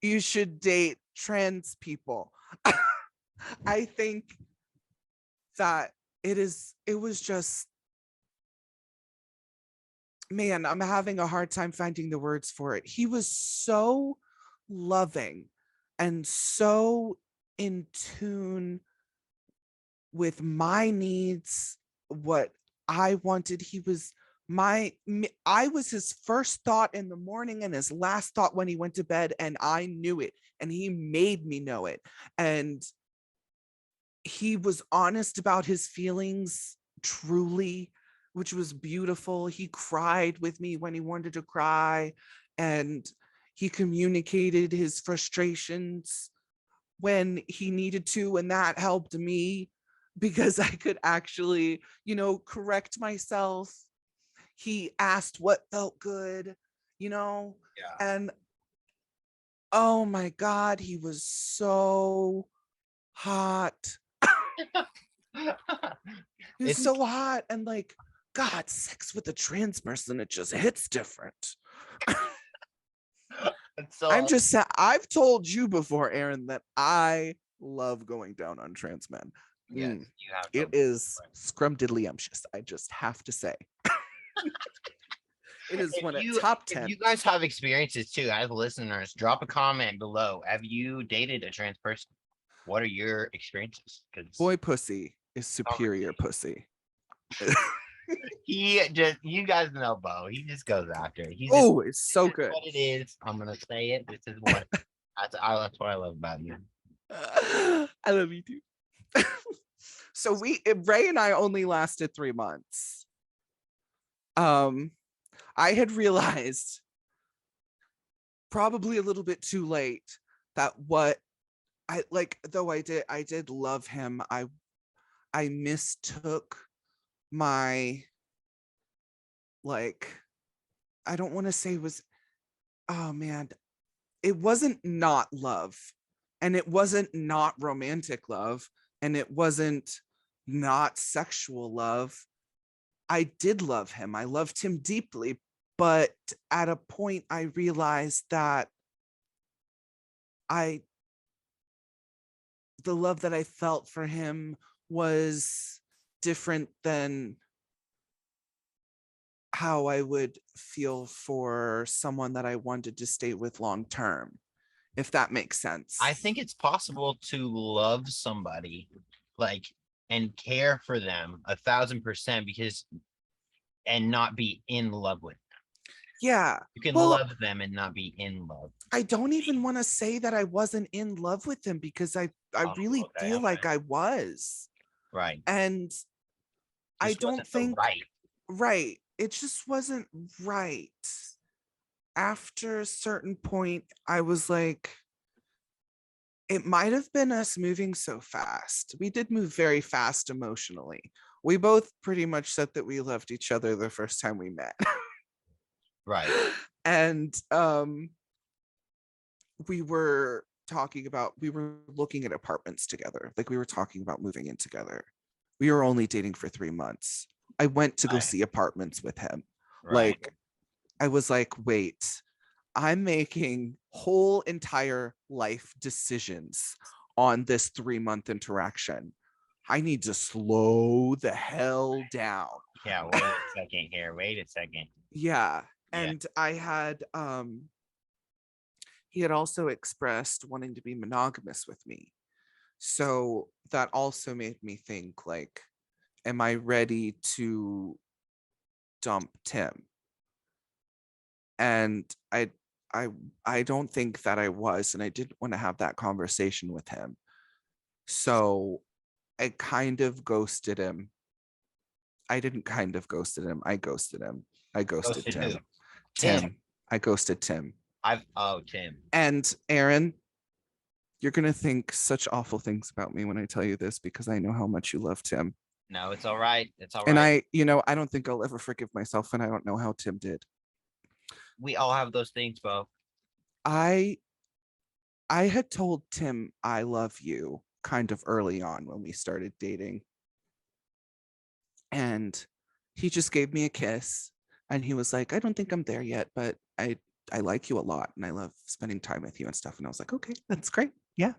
S1: you should date trans people. I think that it was just, man, I'm having a hard time finding the words for it. He was so loving and so in tune with my needs, what I wanted. He was I was his first thought in the morning and his last thought when he went to bed, and I knew it, and he made me know it. And he was honest about his feelings, truly, which was beautiful. He cried with me when he wanted to cry, and he communicated his frustrations when he needed to, and that helped me because I could actually, correct myself. He asked what felt good,
S2: Yeah.
S1: and oh my God, he was so hot. He was
S2: Isn't
S1: so hot, and like, God, sex with a trans person, it just hits different.
S2: it's so
S1: I've told you before, Aaron, that I love going down on trans men.
S2: yes, you have
S1: It
S2: to.
S1: is scrumdiddlyumptious, I just have to say. It is one of top
S2: If
S1: 10.
S2: you guys have experiences too, as listeners, drop a comment below. Have you dated a trans person? What are your experiences? Because
S1: Boy pussy is superior pussy.
S2: you guys know Beau. He just goes after it. He's just
S1: Oh, it's so
S2: this is
S1: good.
S2: what it is. I'm gonna say it. This is what that's what I love about you.
S1: I love you too. So Ray and I only lasted 3 months. I had realized, probably a little bit too late, that what I like, though I did love him, I mistook my, like, I don't want to say it was, oh man, it wasn't not love, and it wasn't not romantic love, and it wasn't not sexual love. I did love him. I loved him deeply, but at a point I realized that I the love that I felt for him was different than how I would feel for someone that I wanted to stay with long term, if that makes sense.
S2: I think it's possible to love somebody like and care for them 1,000% because and not be in love with them.
S1: Yeah.
S2: You can
S1: Well,
S2: love them and not be in love.
S1: I don't even want to say that I wasn't in love with him, because I really feel like I was.
S2: Right.
S1: And I
S2: Just
S1: don't
S2: wasn't the
S1: think
S2: right.
S1: right. It just wasn't right. After a certain point, I was like, it might have been us moving so fast. We did move very fast emotionally. We both pretty much said that we loved each other the first time we met.
S2: Right.
S1: And we were looking at apartments together. Like, we were talking about moving in together. We were only dating for 3 months. I went to go
S2: Right.
S1: see apartments with him.
S2: Right.
S1: Like, I was like, wait, I'm making whole entire life decisions on this 3-month interaction. I need to slow the hell down.
S2: Yeah. Wait a second here. Wait a second.
S1: Yeah.
S2: Yeah.
S1: And I had he had also expressed wanting to be monogamous with me. So that also made me think, like, am I ready to dump Tim? And I don't think that I was, and I didn't want to have that conversation with him. So I kind of ghosted him. I didn't kind of ghosted him. I ghosted him. I ghosted
S2: Ghosted
S1: Tim.
S2: who?
S1: Tim. I ghosted Tim.
S2: Tim.
S1: And Aaron, you're gonna think such awful things about me when I tell you this, because I know how much you love Tim.
S2: No, it's all right. It's all
S1: And
S2: right.
S1: I don't think I'll ever forgive myself, and I don't know how Tim did.
S2: We all have those things, Beau.
S1: I had told Tim I love you kind of early on when we started dating. And he just gave me a kiss, and he was like, I don't think I'm there yet, but I like you a lot, and I love spending time with you and stuff. And I was like, okay, that's great. Yeah.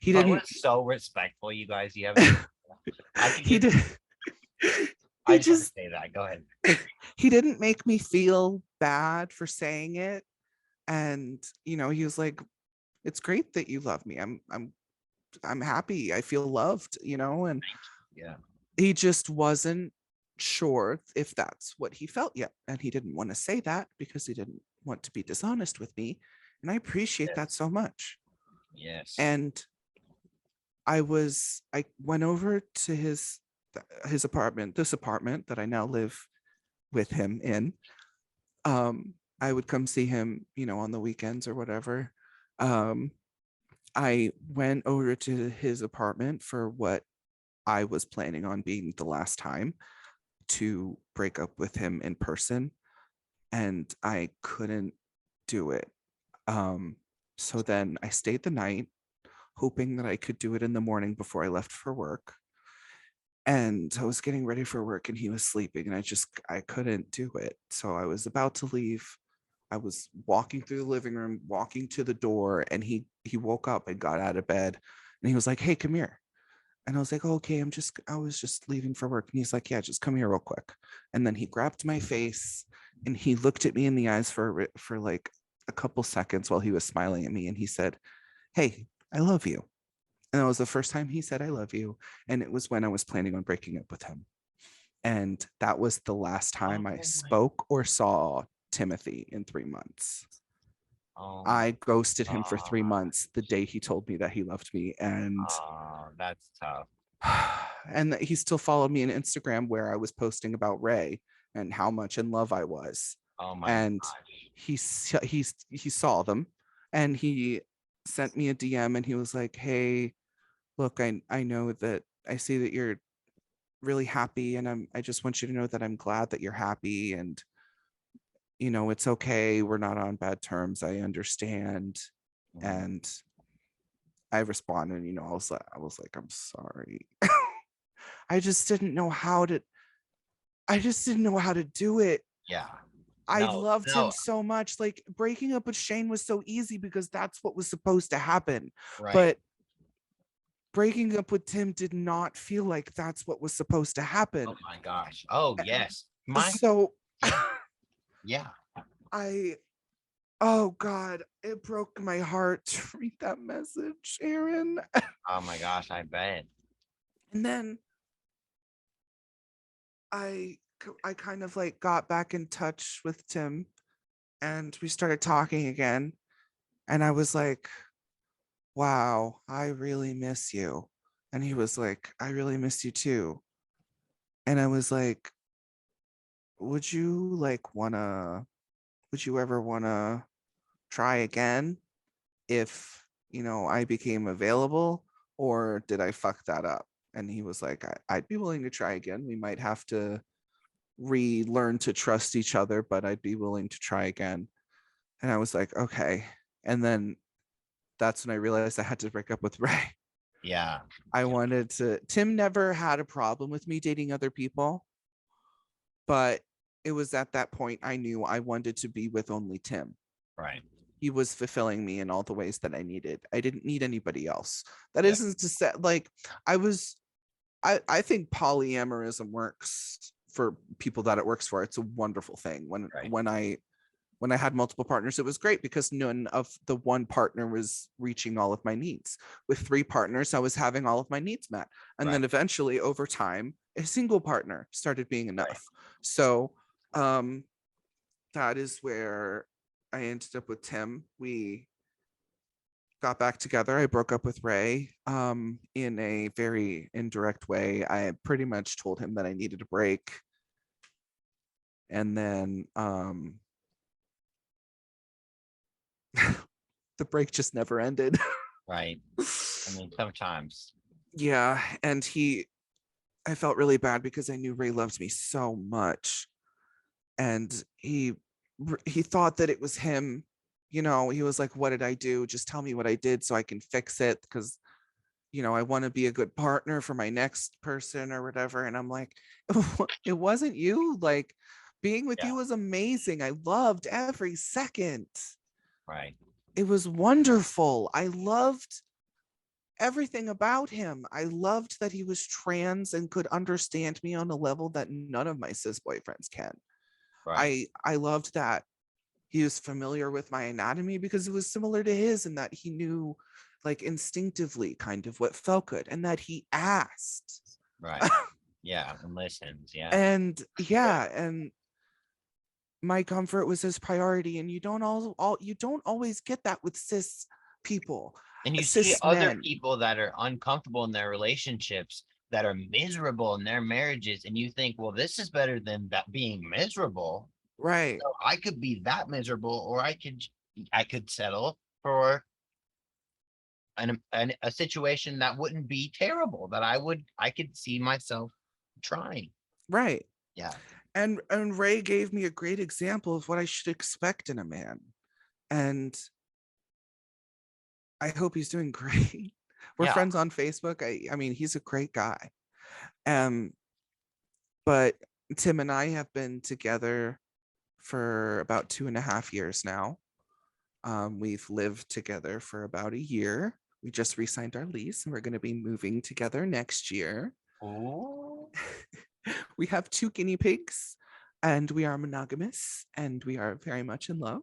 S1: He
S2: Beau
S1: didn't
S2: is so respectful, you guys. You have
S1: he did
S2: I
S1: he
S2: just had to
S1: just
S2: say that. Go ahead.
S1: he didn't make me feel bad for saying it. And he was like, it's great that you love me. I'm happy. I feel loved, and
S2: Yeah.
S1: he just wasn't sure if that's what he felt yet. And he didn't want to say that because he didn't want to be dishonest with me. And I appreciate that
S2: Yes.
S1: so much.
S2: Yes.
S1: And I went over to his apartment, this apartment that I now live with him in. I would come see him, on the weekends or whatever. Um, I went over to his apartment for what I was planning on being the last time to break up with him in person, and I couldn't do it. So then I stayed the night, hoping that I could do it in the morning before I left for work. And I was getting ready for work and he was sleeping, and I couldn't do it. So I was about to leave. I was walking through the living room, walking to the door, and he woke up and got out of bed, and he was like, "Hey, come here." And I was like, oh, "Okay, I was just leaving for work." And he's like, "Yeah, just come here real quick." And then he grabbed my face and he looked at me in the eyes for like a couple seconds while he was smiling at me, and he said, "Hey, I love you." And that was the first time he said "I love you." And it was when I was planning on breaking up with him. And that was the last time I
S2: Oh my.
S1: spoke or saw Timothy in 3 months.
S2: Oh my.
S1: I ghosted him for three
S2: Oh,
S1: months the day he told me that he loved me.
S2: oh, that's tough.
S1: And that he still followed me on Instagram where I was posting about Ray and how much in love I was.
S2: Oh my
S1: And
S2: gosh.
S1: he saw them, and he sent me a DM and he was like, "Hey, look, I know that I see that you're really happy, and I just want you to know that I'm glad that you're happy, and it's okay. We're not on bad terms. I understand."
S2: Mm,
S1: And I responded, I was like, "I'm sorry." I just didn't know how to I just didn't know how to do it.
S2: yeah.
S1: I
S2: No,
S1: loved him
S2: no,
S1: so much. Like, breaking up with Shane was so easy because that's what was supposed to happen.
S2: right.
S1: But breaking up with Tim did not feel like that's what was supposed to
S2: Oh
S1: happen.
S2: my gosh. Oh yes.
S1: So
S2: Yeah. Yeah.
S1: I oh God, it broke my heart to read that message, Aaron.
S2: Oh my gosh, I bet.
S1: And then I I kind of like got back in touch with Tim, and we started talking again. And I was like, "Wow, I really miss you." And he was like, "I really miss you too." And I was like, "Would you like would you ever wanna try again if, I became available, or did I fuck that up?" And he was like, I'd be willing to try again. We might have to relearn to trust each other, but I'd be willing to try again." And I was like, "Okay." And then that's when I realized I had to break up with Ray.
S2: Yeah.
S1: I wanted to, Tim never had a problem with me dating other people, but it was at that point I knew I wanted to be with only Tim.
S2: Right.
S1: He was fulfilling me in all the ways that I needed. I didn't need anybody else. That
S2: Yeah.
S1: isn't to say, like, I was, I think polyamorism works for people that it works for. It's a wonderful thing.
S2: Right.
S1: When I had multiple partners, it was great because none of the one partner was reaching all of my needs. With three partners, I was having all of my needs met. And
S2: Right.
S1: then eventually, over time, a single partner started being
S2: Right.
S1: enough. So um, that is where I ended up with Tim. We got back together. I broke up with Ray in a very indirect way. I pretty much told him that I needed a break. And then the break just never ended.
S2: Right. I mean, sometimes.
S1: Yeah, and I felt really bad because I knew Ray loved me so much, and he thought that it was him. He was like, "What did I do? Just tell me what I did so I can fix it, because I want to be a good partner for my next person or whatever." And I'm like, "It wasn't you. Like, being with you
S2: Yeah.
S1: was amazing. I loved every second.
S2: Right.
S1: It was wonderful. I loved everything about him. I loved that he was trans and could understand me on a level that none of my cis boyfriends can.
S2: Right.
S1: I loved that he was familiar with my anatomy because it was similar to his, and that he knew like instinctively kind of what felt good, and that he asked.
S2: Right. Yeah. And listens. Yeah.
S1: And yeah, and my comfort was his priority, and you don't all you don't always get that with cis people,
S2: And you see
S1: cis
S2: other
S1: men.
S2: people that are uncomfortable in their relationships, that are miserable in their marriages, and you think, well, this is better than that being miserable.
S1: Right.
S2: So I could be that miserable, or I could settle for a situation that wouldn't be terrible, that I could see myself trying.
S1: Right.
S2: Yeah.
S1: And Ray gave me a great example of what I should expect in a man. And I hope he's doing great. We're
S2: Yeah.
S1: friends on Facebook. I mean, he's a great guy. Um, but Tim and I have been together for about 2.5 years now. We've lived together for about a year. We just re-signed our lease, and we're going to be moving together next year.
S2: Ooh.
S1: We have 2 guinea pigs, and we are monogamous, and we are very much in love.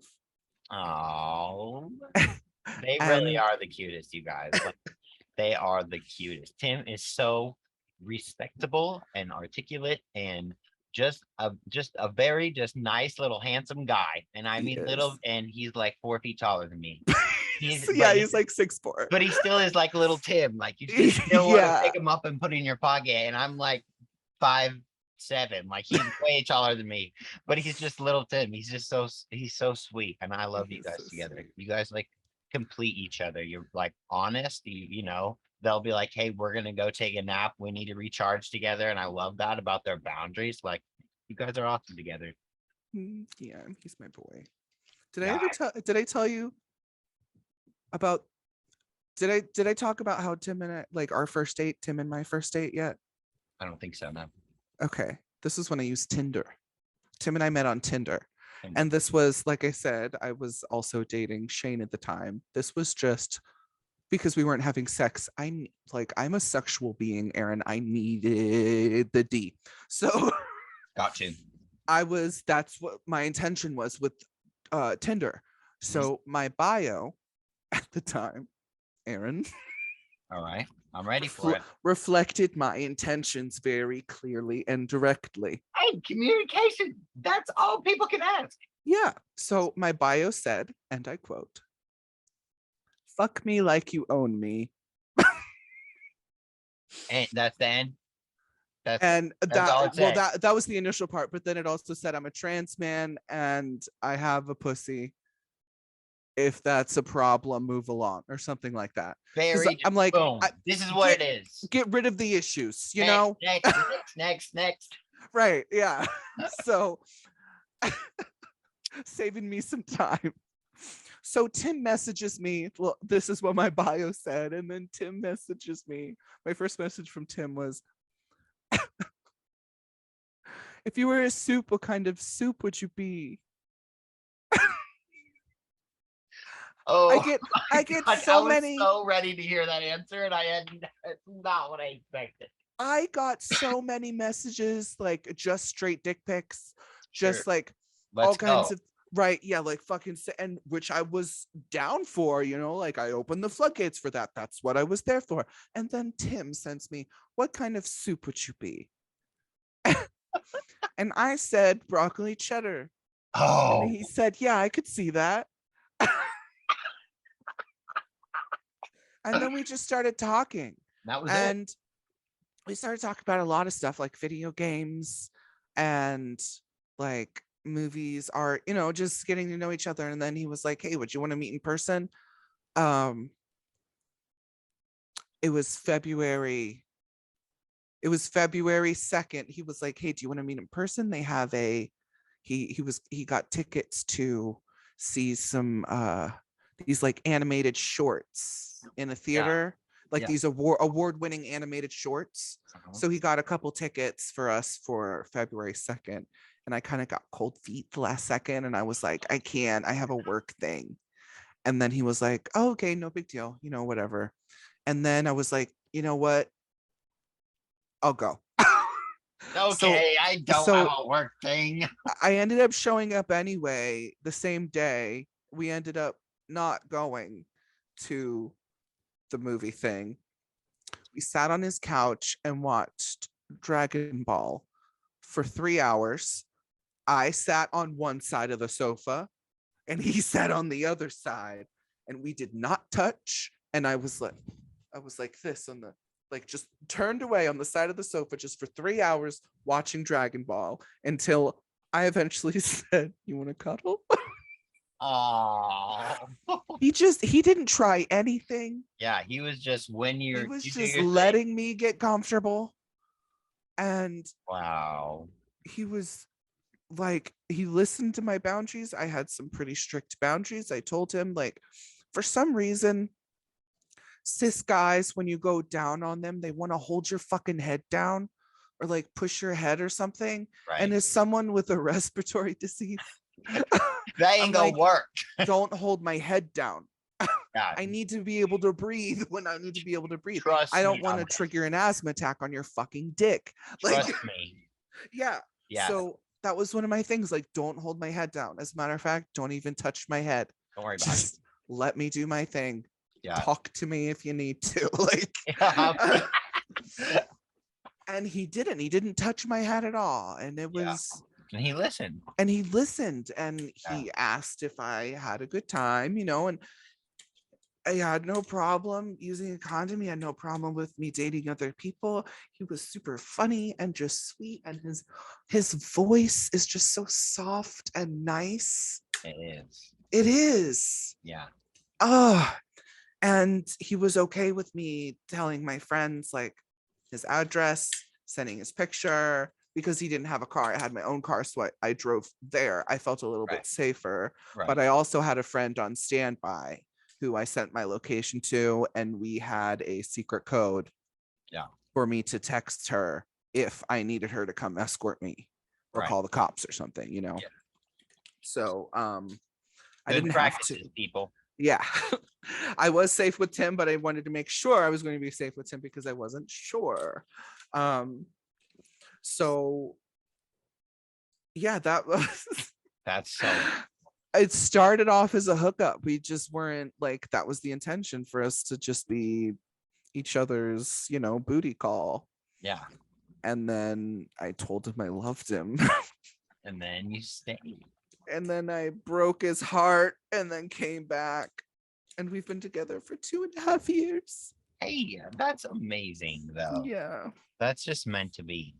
S2: Oh, they really
S1: And
S2: are the cutest, you guys. Like, they are the cutest. Tim is so respectable and articulate, and just a very just nice little handsome guy. And I
S1: he
S2: mean little,
S1: is.
S2: and he's like 4 feet taller than me. He's
S1: So yeah, he's like 6'4".
S2: but he still is like little Tim. Like, you just still want to
S1: Yeah.
S2: pick him up and put in your pocket. And I'm like 5'7". Like, he's way taller than me, but he's just little Tim. He's so sweet, and I love
S1: He
S2: you
S1: is so
S2: guys together.
S1: sweet.
S2: You guys like complete each other. You're like honest. They'll be like, "Hey, we're gonna go take a nap. We need to recharge together." And I love that about their boundaries. Like, you guys are awesome together.
S1: Yeah, he's my boy.
S2: Yeah.
S1: Did I tell you about did I talk about how Tim and I, like our first date, Tim and my first date yet?
S2: I don't think so. No.
S1: Okay. This is when I used Tinder. Tim and I met on Tinder.
S2: Tinder.
S1: And this was, like I said, I was also dating Shane at the time. This was just because we weren't having sex. I'm a sexual being, Aaron. I needed the D. So
S2: Got to.
S1: that's what my intention was with Tinder.
S2: Mhm.
S1: So my bio at the time, Aaron,
S2: All right. I'm ready for it.
S1: reflected my intentions very clearly and directly.
S2: Hey, communication. That's all people can ask.
S1: Yeah. So my bio said, and I quote, "Fuck me like you own me."
S2: And that's the end.
S1: And
S2: That's all it said.
S1: that was the initial part, but then it also said I'm a trans man and I have a pussy. If that's a problem, move along, or something like that. Because
S2: Very
S1: I'm like,
S2: boom. This is what it is.
S1: get rid of the issues, you
S2: Next,
S1: know?
S2: next.
S1: Right. Yeah. So saving me some time. So Tim messages me. Well, this is what my bio said. And then Tim messages me. My first message from Tim was, "If you were a soup, what kind of soup would you be?"
S2: Oh,
S1: I get
S2: God,
S1: so
S2: I was
S1: many.
S2: so ready to hear that answer, and it's not what I expected.
S1: I got so many messages, like just straight dick pics,
S2: Sure.
S1: just like
S2: Let's
S1: all kinds
S2: go.
S1: of right, yeah, like fucking, and which I was down for, like I opened the floodgates for that. That's what I was there for. And then Tim sends me, "What kind of soup would you be?" And I said, "Broccoli cheddar." And
S2: Oh,
S1: he said, "Yeah, I could see that." And then we just started talking.
S2: that was it.
S1: And we started talking about a lot of stuff like video games and like movies, art, just getting to know each other. And then he was like, "Hey, would you want to meet in person?" Um, it was February. It was February 2nd. He was like, "Hey, do you want to meet in person?" They have he got tickets to see some these like animated shorts in a theater, like
S2: Yeah.
S1: these award-winning animated shorts.
S2: Uh-huh.
S1: So he got a couple tickets for us for February 2nd. And I kind of got cold feet the last second. And I was like, "I can't, I have a work thing." And then he was like, "Oh, okay, no big deal, whatever." And then I was like, you know what? I'll go. so
S2: Okay, I don't have
S1: so
S2: a work thing.
S1: I ended up showing up anyway the same day. We ended up not going to the movie thing. We sat on his couch and watched Dragon Ball for 3 hours. I sat on one side of the sofa and he sat on the other side, and we did not touch. And I was like this on the, like, just turned away on the side of the sofa just for 3 hours watching Dragon Ball until I eventually said, "You want to cuddle?"
S2: Oh,
S1: He didn't try anything.
S2: yeah. He was just when
S1: He
S2: you're
S1: was
S2: you do
S1: just
S2: your thing.
S1: letting me get comfortable. And
S2: Wow.
S1: he was like, he listened to my boundaries. I had some pretty strict boundaries. I told him, like, for some reason, cis guys, when you go down on them, they want to hold your fucking head down or like push your head or something. And
S2: Right.
S1: as someone with a respiratory disease,
S2: That
S1: I'm
S2: ain't gonna
S1: like,
S2: work.
S1: don't hold my head down.
S2: Yeah.
S1: I need to be able to breathe when I need to be able to breathe. I
S2: Trust
S1: don't
S2: me
S1: want
S2: on
S1: to
S2: this.
S1: trigger an asthma attack on your fucking dick. Like,
S2: Trust me.
S1: yeah.
S2: Yeah.
S1: So that was one of my things. Like, don't hold my head down. As a matter of fact, don't even touch my head.
S2: Don't worry about it.
S1: Just let me do my thing.
S2: Yeah.
S1: Talk to me if you need to. Like,
S2: Yeah.
S1: and he didn't touch my head at all. And it
S2: Yeah.
S1: was,
S2: And he listened.
S1: and he listened, and
S2: Yeah.
S1: he asked if I had a good time, and I had no problem using a condom. He had no problem with me dating other people. He was super funny and just sweet, and his voice is just so soft and nice.
S2: It is.
S1: It is.
S2: Yeah.
S1: Oh, and he was okay with me telling my friends like his address, sending his picture, because he didn't have a car. I had my own car, so I drove there. I felt a little
S2: Right.
S1: bit safer,
S2: Right.
S1: but I also had a friend on standby who I sent my location to, and we had a secret code,
S2: Yeah.
S1: for me to text her if I needed her to come escort me or
S2: Right.
S1: call the cops or something,
S2: Yeah.
S1: So I
S2: Good
S1: didn't have to.
S2: practices, people.
S1: Yeah. I was safe with Tim, but I wanted to make sure I was going to be safe with Tim because I wasn't sure. So yeah, that was
S2: That's so.
S1: it started off as a hookup. We just weren't like, that was the intention, for us to just be each other's, booty call.
S2: Yeah.
S1: And then I told him I loved him.
S2: And then you stayed.
S1: And then I broke his heart and then came back. And we've been together for 2.5 years.
S2: Hey, that's amazing, though.
S1: Yeah.
S2: That's just meant to be.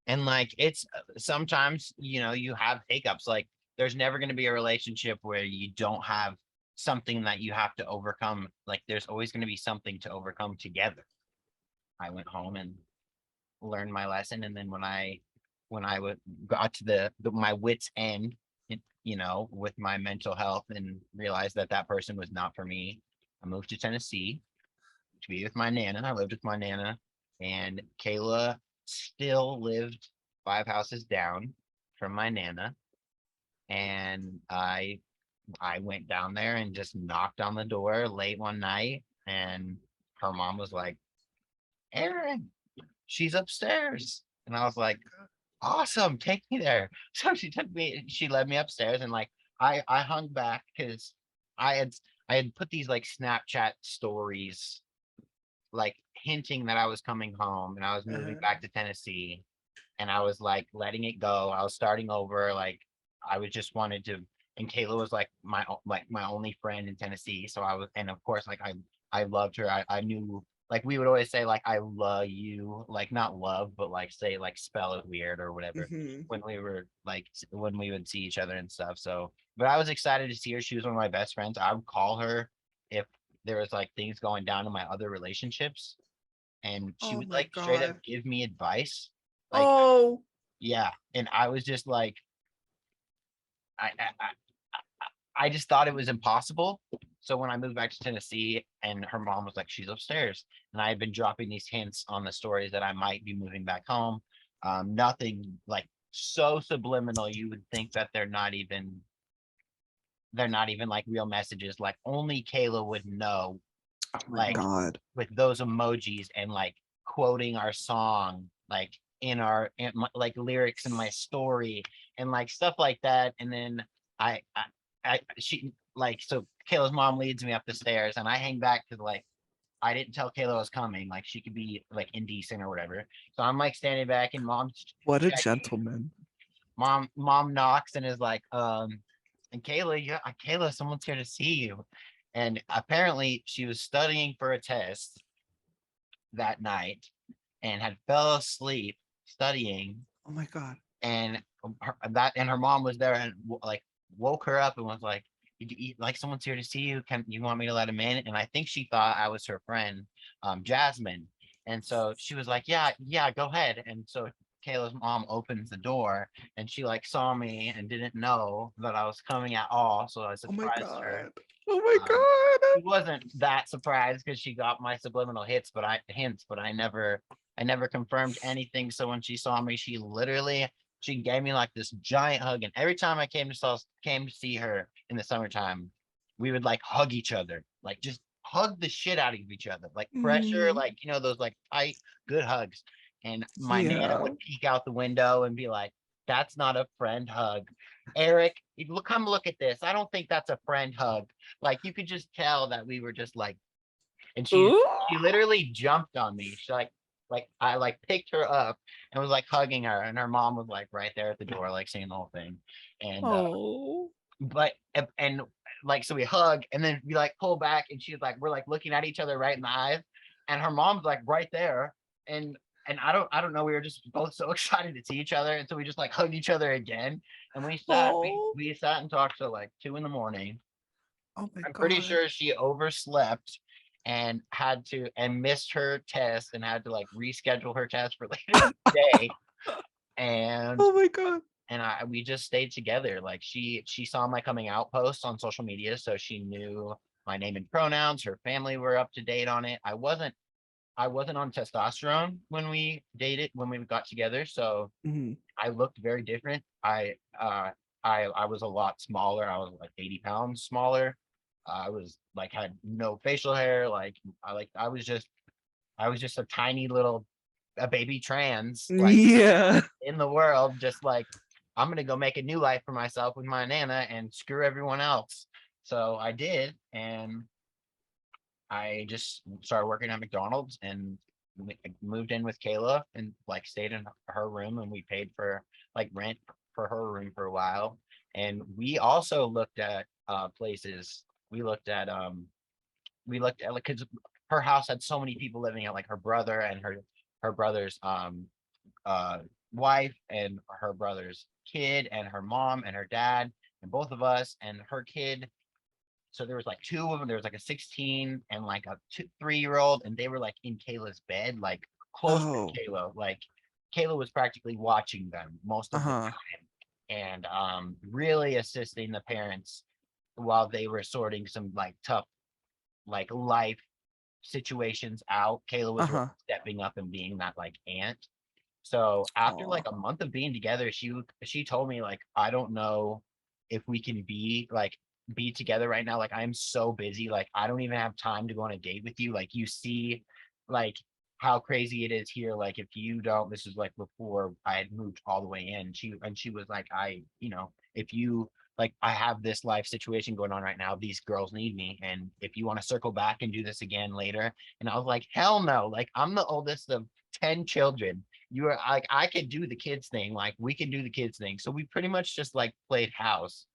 S2: And like, it's sometimes, you have hiccups. Like, there's never going to be a relationship where you don't have something that you have to overcome. Like, there's always going to be something to overcome together. I went home and learned my lesson. And then when I got to my wits end, with my mental health, and realized that that person was not for me, I moved to Tennessee to be with my Nana. I lived with my Nana, and Kayla still lived 5 houses down from my Nana. And I went down there and just knocked on the door late one night, and her mom was like, "Aaron, she's upstairs." And I was like, "Awesome, take me there." So she led me upstairs, and like I hung back because I had I had put these like Snapchat stories, like hinting that I was coming home and I was moving back to Tennessee, and I was like letting it go. I was starting over, like I was just wanted to, and Kayla was like my only friend in Tennessee. So I was, and of course, like I loved her. I knew, like we would always say like I love you, like not love, but like say like spell it weird or whatever,
S1: Mhm.
S2: when we were like when we would see each other and stuff. So, but I was excited to see her. She was one of my best friends. I would call her if there was like things going down in my other relationships, and she
S1: Oh
S2: would
S1: my
S2: like straight up
S1: God.
S2: give me advice. Like,
S1: Oh,
S2: yeah, and I was just like, I I, I I just thought it was impossible. So when I moved back to Tennessee, and her mom was like, "She's upstairs," and I had been dropping these hints on the stories that I might be moving back home. Nothing like so subliminal. You would think that they're not even like real messages. Like only Kayla would know
S1: Oh my
S2: like
S1: God.
S2: with those emojis and like quoting our song, like like lyrics in my story and like stuff like that. And then she like, so Kayla's mom leads me up the stairs and I hang back because like I didn't tell Kayla I was coming. Like she could be like indecent or whatever. So I'm like standing back and mom's
S1: What a
S2: checking.
S1: gentleman.
S2: Mom knocks and is like, and Kayla, Kayla, someone's here to see you. And apparently she was studying for a test that night and had fell asleep studying,
S1: Oh my God.
S2: and her mom was there and like woke her up and was like, like, someone's here to see you, can you want me to let him in? And I think she thought I was her friend, Jasmine. And so she was like, yeah, go ahead. And so Kayla's mom opens the door and she like saw me and didn't know that I was coming at all, so I
S1: Oh my
S2: surprised her.
S1: God. Oh my
S2: um,
S1: God.
S2: she wasn't that surprised because she got my subliminal hints, but I never confirmed anything. So when she saw me, she gave me like this giant hug. And every time I came to see her in the summertime, we would like hug each other, like just hug the shit out of each other, like pressure,
S1: Mm,
S2: like those like tight, good hugs. And my nana
S1: yeah.
S2: would peek out the window and be like, "That's not a friend hug, Eric. Come look at this. I don't think that's a friend hug." Like you could just tell that we were just like, and
S1: Ooh.
S2: she literally jumped on me. She like I like picked her up and was like hugging her, and her mom was like right there at the door, like seeing the whole thing. And
S1: Oh.
S2: but and like so we hug and then we like pull back and she's like, we're like looking at each other right in the eyes, and her mom's like right there. And I don't know, we were just both so excited to see each other, and so we just like hugged each other again. And
S1: Oh.
S2: we sat and talked till like 2 in the morning.
S1: Oh my
S2: I'm pretty
S1: God.
S2: sure she overslept and had to and missed her test and had to like reschedule her test for later in the day. And
S1: Oh my God.
S2: we just stayed together. Like she saw my coming out posts on social media, so she knew my name and pronouns. Her family were up to date on it. I wasn't on testosterone when we dated, when we got together, so
S1: Mhm.
S2: I looked very different. I was a lot smaller. I was like 80 pounds smaller. I was like had no facial hair. Like I was just a tiny little a baby trans like
S1: Yeah.
S2: in the world, just like I'm gonna go make a new life for myself with my nana and screw everyone else. So I did, and I just started working at McDonald's and moved in with Kayla and like stayed in her room, and we paid for like rent for her room for a while. And we also looked at places. We looked at like, because her house had so many people living in, like her brother and her brother's uh wife and her brother's kid and her mom and her dad and both of us and her kid. So there was like two of them. There was like a 16 and like a 3-year-old, and they were like in Kayla's bed, like close to
S1: Oh.
S2: Kayla. Like Kayla was practically watching them most of the
S1: Uh-huh.
S2: time, and really assisting the parents while they were sorting some like tough like life situations out. Kayla was really
S1: Uh-huh.
S2: stepping up and being that like aunt. So after
S1: Aw.
S2: like a month of being together, she told me like, I don't know if we can be together right now. Like I'm so busy. Like I don't even have time to go on a date with you. Like you see like how crazy it is here. Like if you don't, this is like before I had moved all the way in. She was like, if you like, I have this life situation going on right now. These girls need me. And if you want to circle back and do this again later. And I was like, hell no. Like I'm the oldest of 10 children. You are like, I could do the kids thing. Like we can do the kids thing. So we pretty much just like played house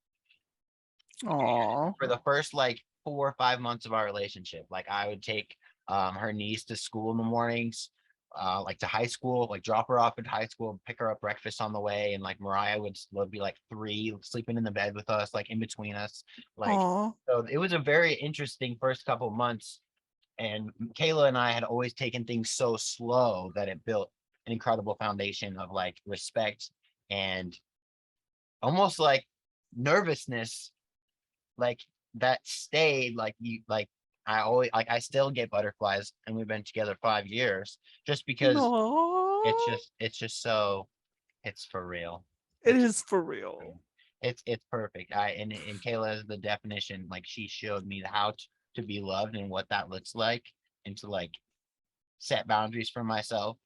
S1: Aw.
S2: for the first like 4 or 5 months of our relationship. Like I would take her niece to school in the mornings, like to high school, like drop her off at high school, pick her up breakfast on the way, and like Mariah would be like 3, sleeping in the bed with us, like in between us. Like
S1: Aw.
S2: so, it was a very interesting first couple of months. And Kayla and I had always taken things so slow that it built an incredible foundation of like respect and almost like nervousness, like that stayed. Like you like I always like I still get butterflies, and we've been together 5 years just because
S1: No.
S2: it's just so it's for real.
S1: It
S2: It's
S1: is for real.
S2: it's perfect. And Kayla is the definition. Like she showed me how to to be loved and what that looks like, and to like set boundaries for myself.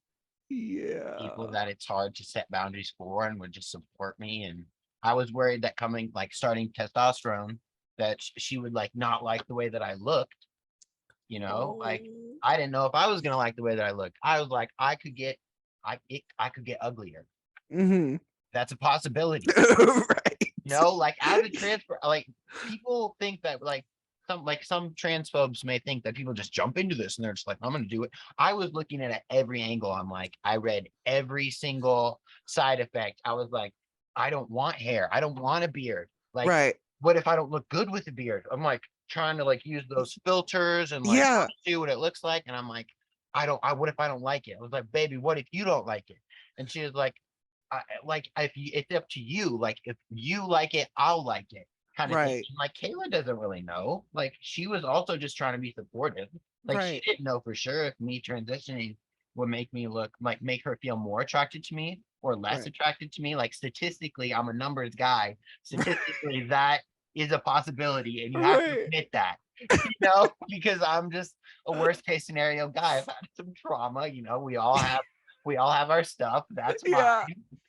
S2: People
S1: Yeah.
S2: that it's hard to set boundaries for and would just support me. And I was worried that coming like starting testosterone, that she would like not like the way that I looked, like
S1: Oh.
S2: I didn't know if I was gonna like the way that I looked. I was like, I could get uglier.
S1: Mm-hmm.
S2: That's a possibility.
S1: Right.
S2: Like as a transfer, like people think that some transphobes may think that people just jump into this and they're just like, I'm gonna do it. I was looking at it every angle. I'm like, I read every single side effect. I was like, I don't want hair. I don't want a beard. Like,
S1: Right.
S2: what if I don't look good with a beard? I'm like trying to like use those filters and like
S1: Yeah.
S2: see what it looks like. And I'm like, what if I don't like it? I was like, baby, what if you don't like it? And she was like, it's up to you. Like, if you like it, I'll like it, kind of thing.
S1: Right.
S2: And, like, Kayla doesn't really know. Like, she was also just trying to be supportive. Like, she
S1: Right.
S2: didn't know for sure if me transitioning would make her feel more attracted to me or less
S1: Right.
S2: attracted to me. Like, statistically, I'm a numbers guy. Statistically, that is a possibility, and you have to
S1: Right.
S2: admit that. Because I'm just a worst case scenario guy. I've had some trauma. We all have our stuff. That's fine.
S1: Yeah.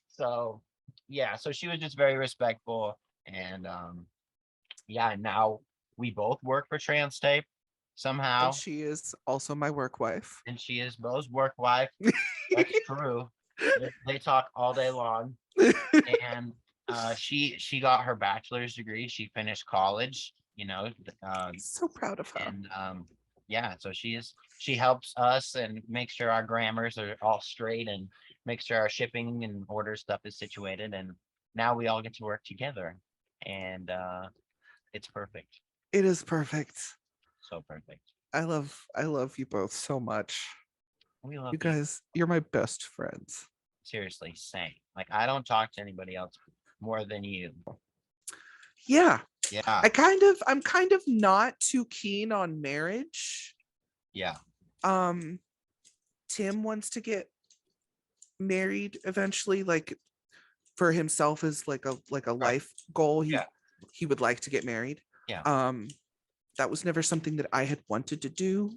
S2: So yeah, so she was just very respectful, and yeah, and now we both work for Trans Tape somehow,
S1: And she is also my work wife.
S2: and she is Beau's work wife. That's true. They talk all day long, and she got her bachelor's degree. She finished college,
S1: So proud of her.
S2: and yeah, so she helps us and makes sure our grammars are all straight and makes sure our shipping and order stuff is situated, and now we all get to work together, and it's perfect.
S1: It is perfect.
S2: So perfect.
S1: I love you both so much.
S2: We love
S1: You guys, you're my best friends.
S2: seriously, same. Like, I don't talk to anybody else more than you.
S1: Yeah.
S2: Yeah.
S1: I'm kind of not too keen on marriage.
S2: Yeah.
S1: Tim wants to get married eventually, like for himself as like a life goal. He would like to get married.
S2: Yeah.
S1: That was never something that I had wanted to do,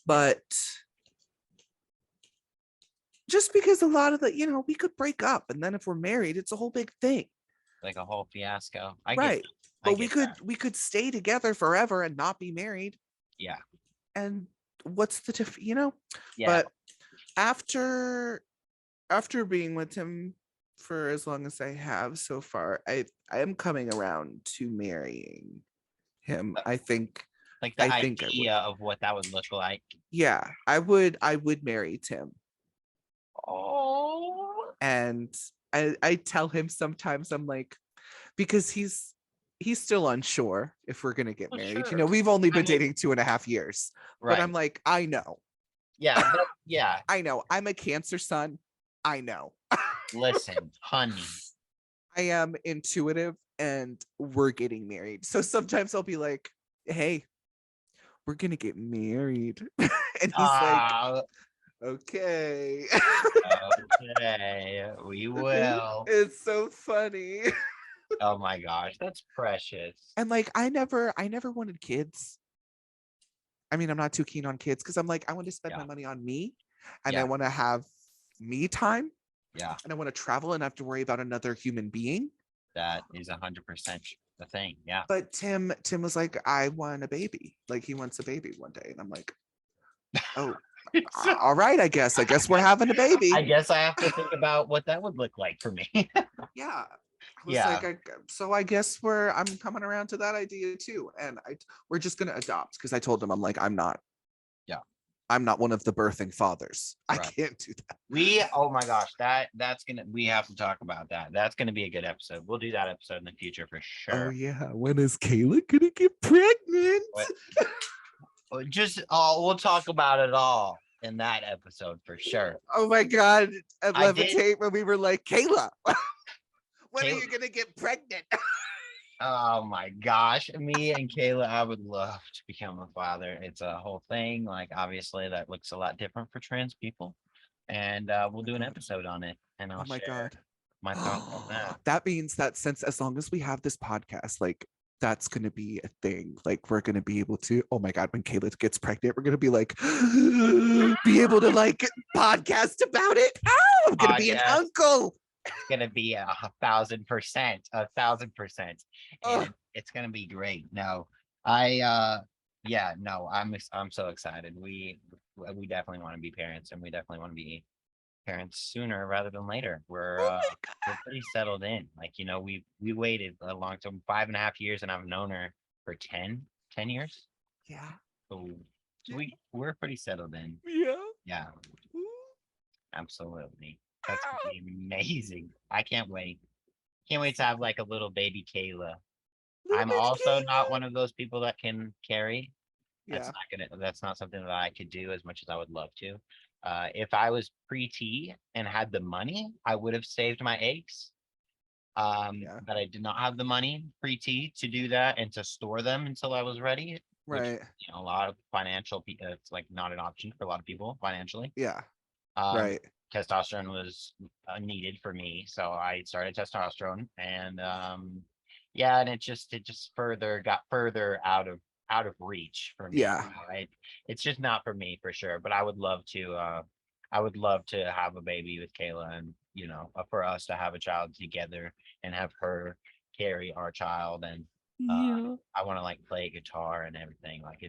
S1: but just because a lot of we could break up, and then if we're married, it's a whole big thing.
S2: Like a whole fiasco.
S1: Right. But we could stay together forever and not be married.
S2: Yeah.
S1: And what's the
S2: Yeah.
S1: But after being with him for as long as I have so far, I am coming around to marrying him. I think
S2: like the
S1: I think I
S2: idea of what that would look like.
S1: yeah, I would marry Tim.
S2: Oh.
S1: And I tell him sometimes, I'm like, because he's still unsure if we're gonna get married.
S2: Sure.
S1: We've only been dating 2.5 years.
S2: Right.
S1: But I'm like, I know.
S2: Yeah. Yeah.
S1: I know. I'm a Cancer son. I know.
S2: Listen, honey.
S1: I am intuitive, and we're getting married. So sometimes I'll be like, hey, we're gonna get married. And he's like, okay.
S2: Okay, we will.
S1: It's so funny.
S2: Oh my gosh, that's precious.
S1: And like, I never wanted kids. I mean, I'm not too keen on kids because I'm like, I want to spend my money on me, and I want to have me time.
S2: Yeah.
S1: And I want to travel and have to worry about another human being.
S2: That is 100% the thing. Yeah.
S1: But Tim was like, I want a baby. Like, he wants a baby one day. And I'm like, oh, all right, I guess we're having a baby.
S2: I guess I have to think about what that would look like for me.
S1: Yeah. I was like, so I guess I'm coming around to that idea too. And we're just going to adopt, because I told him, I'm like, I'm not one of the birthing fathers. Right. I can't do that.
S2: Oh my gosh, we have to talk about that. That's gonna be a good episode. We'll do that episode in the future for sure.
S1: Oh yeah. When is Kayla gonna get pregnant?
S2: We'll talk about it all in that episode for sure.
S1: Oh my God. At Levitate, when we were like, Kayla, when are you gonna get pregnant?
S2: Oh my gosh, me and Kayla, I would love to become a father. It's a whole thing. Like, obviously that looks a lot different for trans people, and we'll do an episode on it, and I'll share my thoughts on that.
S1: That means that as long as we have this podcast, like, that's going to be a thing. Like we're going to be able to, oh my God, when Kayla gets pregnant, we're going to be like, be able to like podcast about it. Oh, I'm going to be an
S2: Podcast.
S1: uncle.
S2: It's gonna be 1,000%, 1,000%,
S1: Oh,
S2: and it's gonna be great. No, I yeah, no, I'm so excited. We definitely want to be parents, and we definitely want to be parents sooner rather than later.
S1: oh my
S2: We're
S1: God.
S2: pretty settled in. Like, you know, we waited a long time, 5.5 years, and I've known her for 10 years.
S1: Yeah.
S2: So, we're pretty settled in.
S1: Yeah.
S2: Yeah,
S1: Ooh.
S2: absolutely. That's gonna be amazing. I can't wait. Can't wait to have like a little baby Kayla.
S1: Little
S2: I'm
S1: baby
S2: also not
S1: Kayla.
S2: one of those people that can carry.
S1: Yeah.
S2: That's not something that I could do as much as I would love to. If I was pre-T and had the money, I would have saved my eggs.
S1: Yeah.
S2: But I did not have the money pre-T to do that and to store them until I was ready, which,
S1: Right.
S2: you know, a lot of it's like not an option for a lot of people financially.
S1: Yeah.
S2: Um,
S1: Right.
S2: Testosterone was needed for me, so I started testosterone, and yeah, and it just further got further out of reach for me.
S1: Yeah.
S2: It's just not for me for sure, but I would love to have a baby with Kayla, and you know, for us to have a child together and have her carry our child, and
S1: Yeah.
S2: I want to like play guitar and everything. Like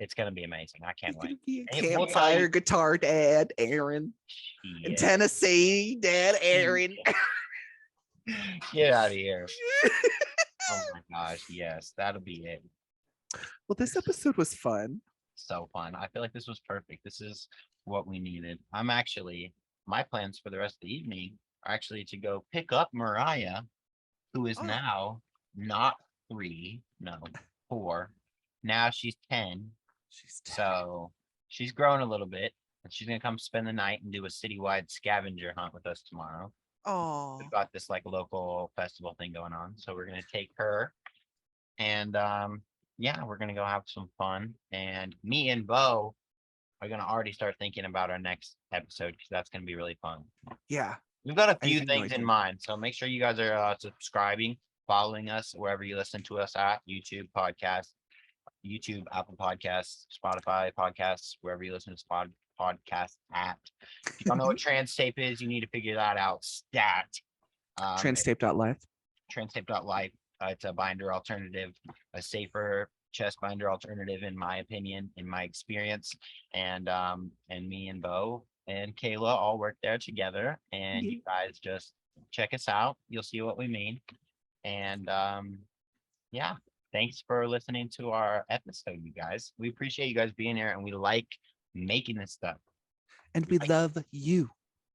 S2: it's gonna be amazing. I can't
S1: He's
S2: wait.
S1: gonna be a
S2: We'll tell
S1: campfire
S2: you.
S1: guitar dad, Aaron. In
S2: Yeah.
S1: Tennessee, dad, Aaron.
S2: Get out of here. Oh my gosh. Yes, that'll be it.
S1: Well, this episode was fun.
S2: So fun. I feel like this was perfect. This is what we needed. My plans for the rest of the evening are actually to go pick up Mariah, who is
S1: Oh,
S2: now not 3, no, 4. Now she's 10.
S1: she's dead.
S2: So she's grown a little bit, and she's gonna come spend the night and do a citywide scavenger hunt with us tomorrow.
S1: Oh,
S2: We've got this like local festival thing going on, so we're gonna take her, and yeah, we're gonna go have some fun. And me and Beau are gonna already start thinking about our next episode, because that's gonna be really fun.
S1: yeah.
S2: We've got a
S1: I
S2: few
S1: have no
S2: things in
S1: idea.
S2: mind, so make sure you guys are subscribing, following us wherever you listen to us at YouTube, Apple Podcasts, Spotify podcasts, wherever you listen to podcasts at. If you don't know what trans tape is, you need to figure that out. Stat.
S1: Transtape.live.
S2: Transtape.life. It's a binder alternative, a safer chest binder alternative, in my opinion, in my experience. And me and Beau and Kayla all work there together. And you guys just check us out. You'll see what we mean. And yeah, thanks for listening to our episode, you guys. We appreciate you guys being here, and we like making this stuff.
S1: And we love you.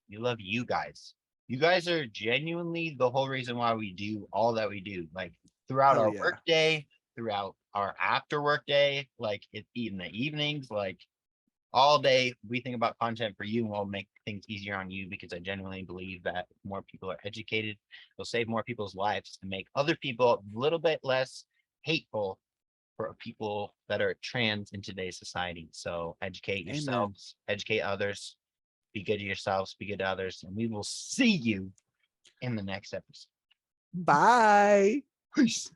S2: We love you guys. You guys are genuinely the whole reason why we do all that we do. Like throughout
S1: Hell
S2: our
S1: yeah.
S2: work day, throughout our after work day, like in the evenings, like all day, we think about content for you, and we'll make things easier on you, because I genuinely believe that if more people are educated, it'll save more people's lives and make other people a little bit less hateful for people that are trans in today's society. So educate
S1: Amen.
S2: yourselves, educate others, be good to yourselves, be good to others, and we will see you in the next episode.
S1: Bye.
S2: Peace.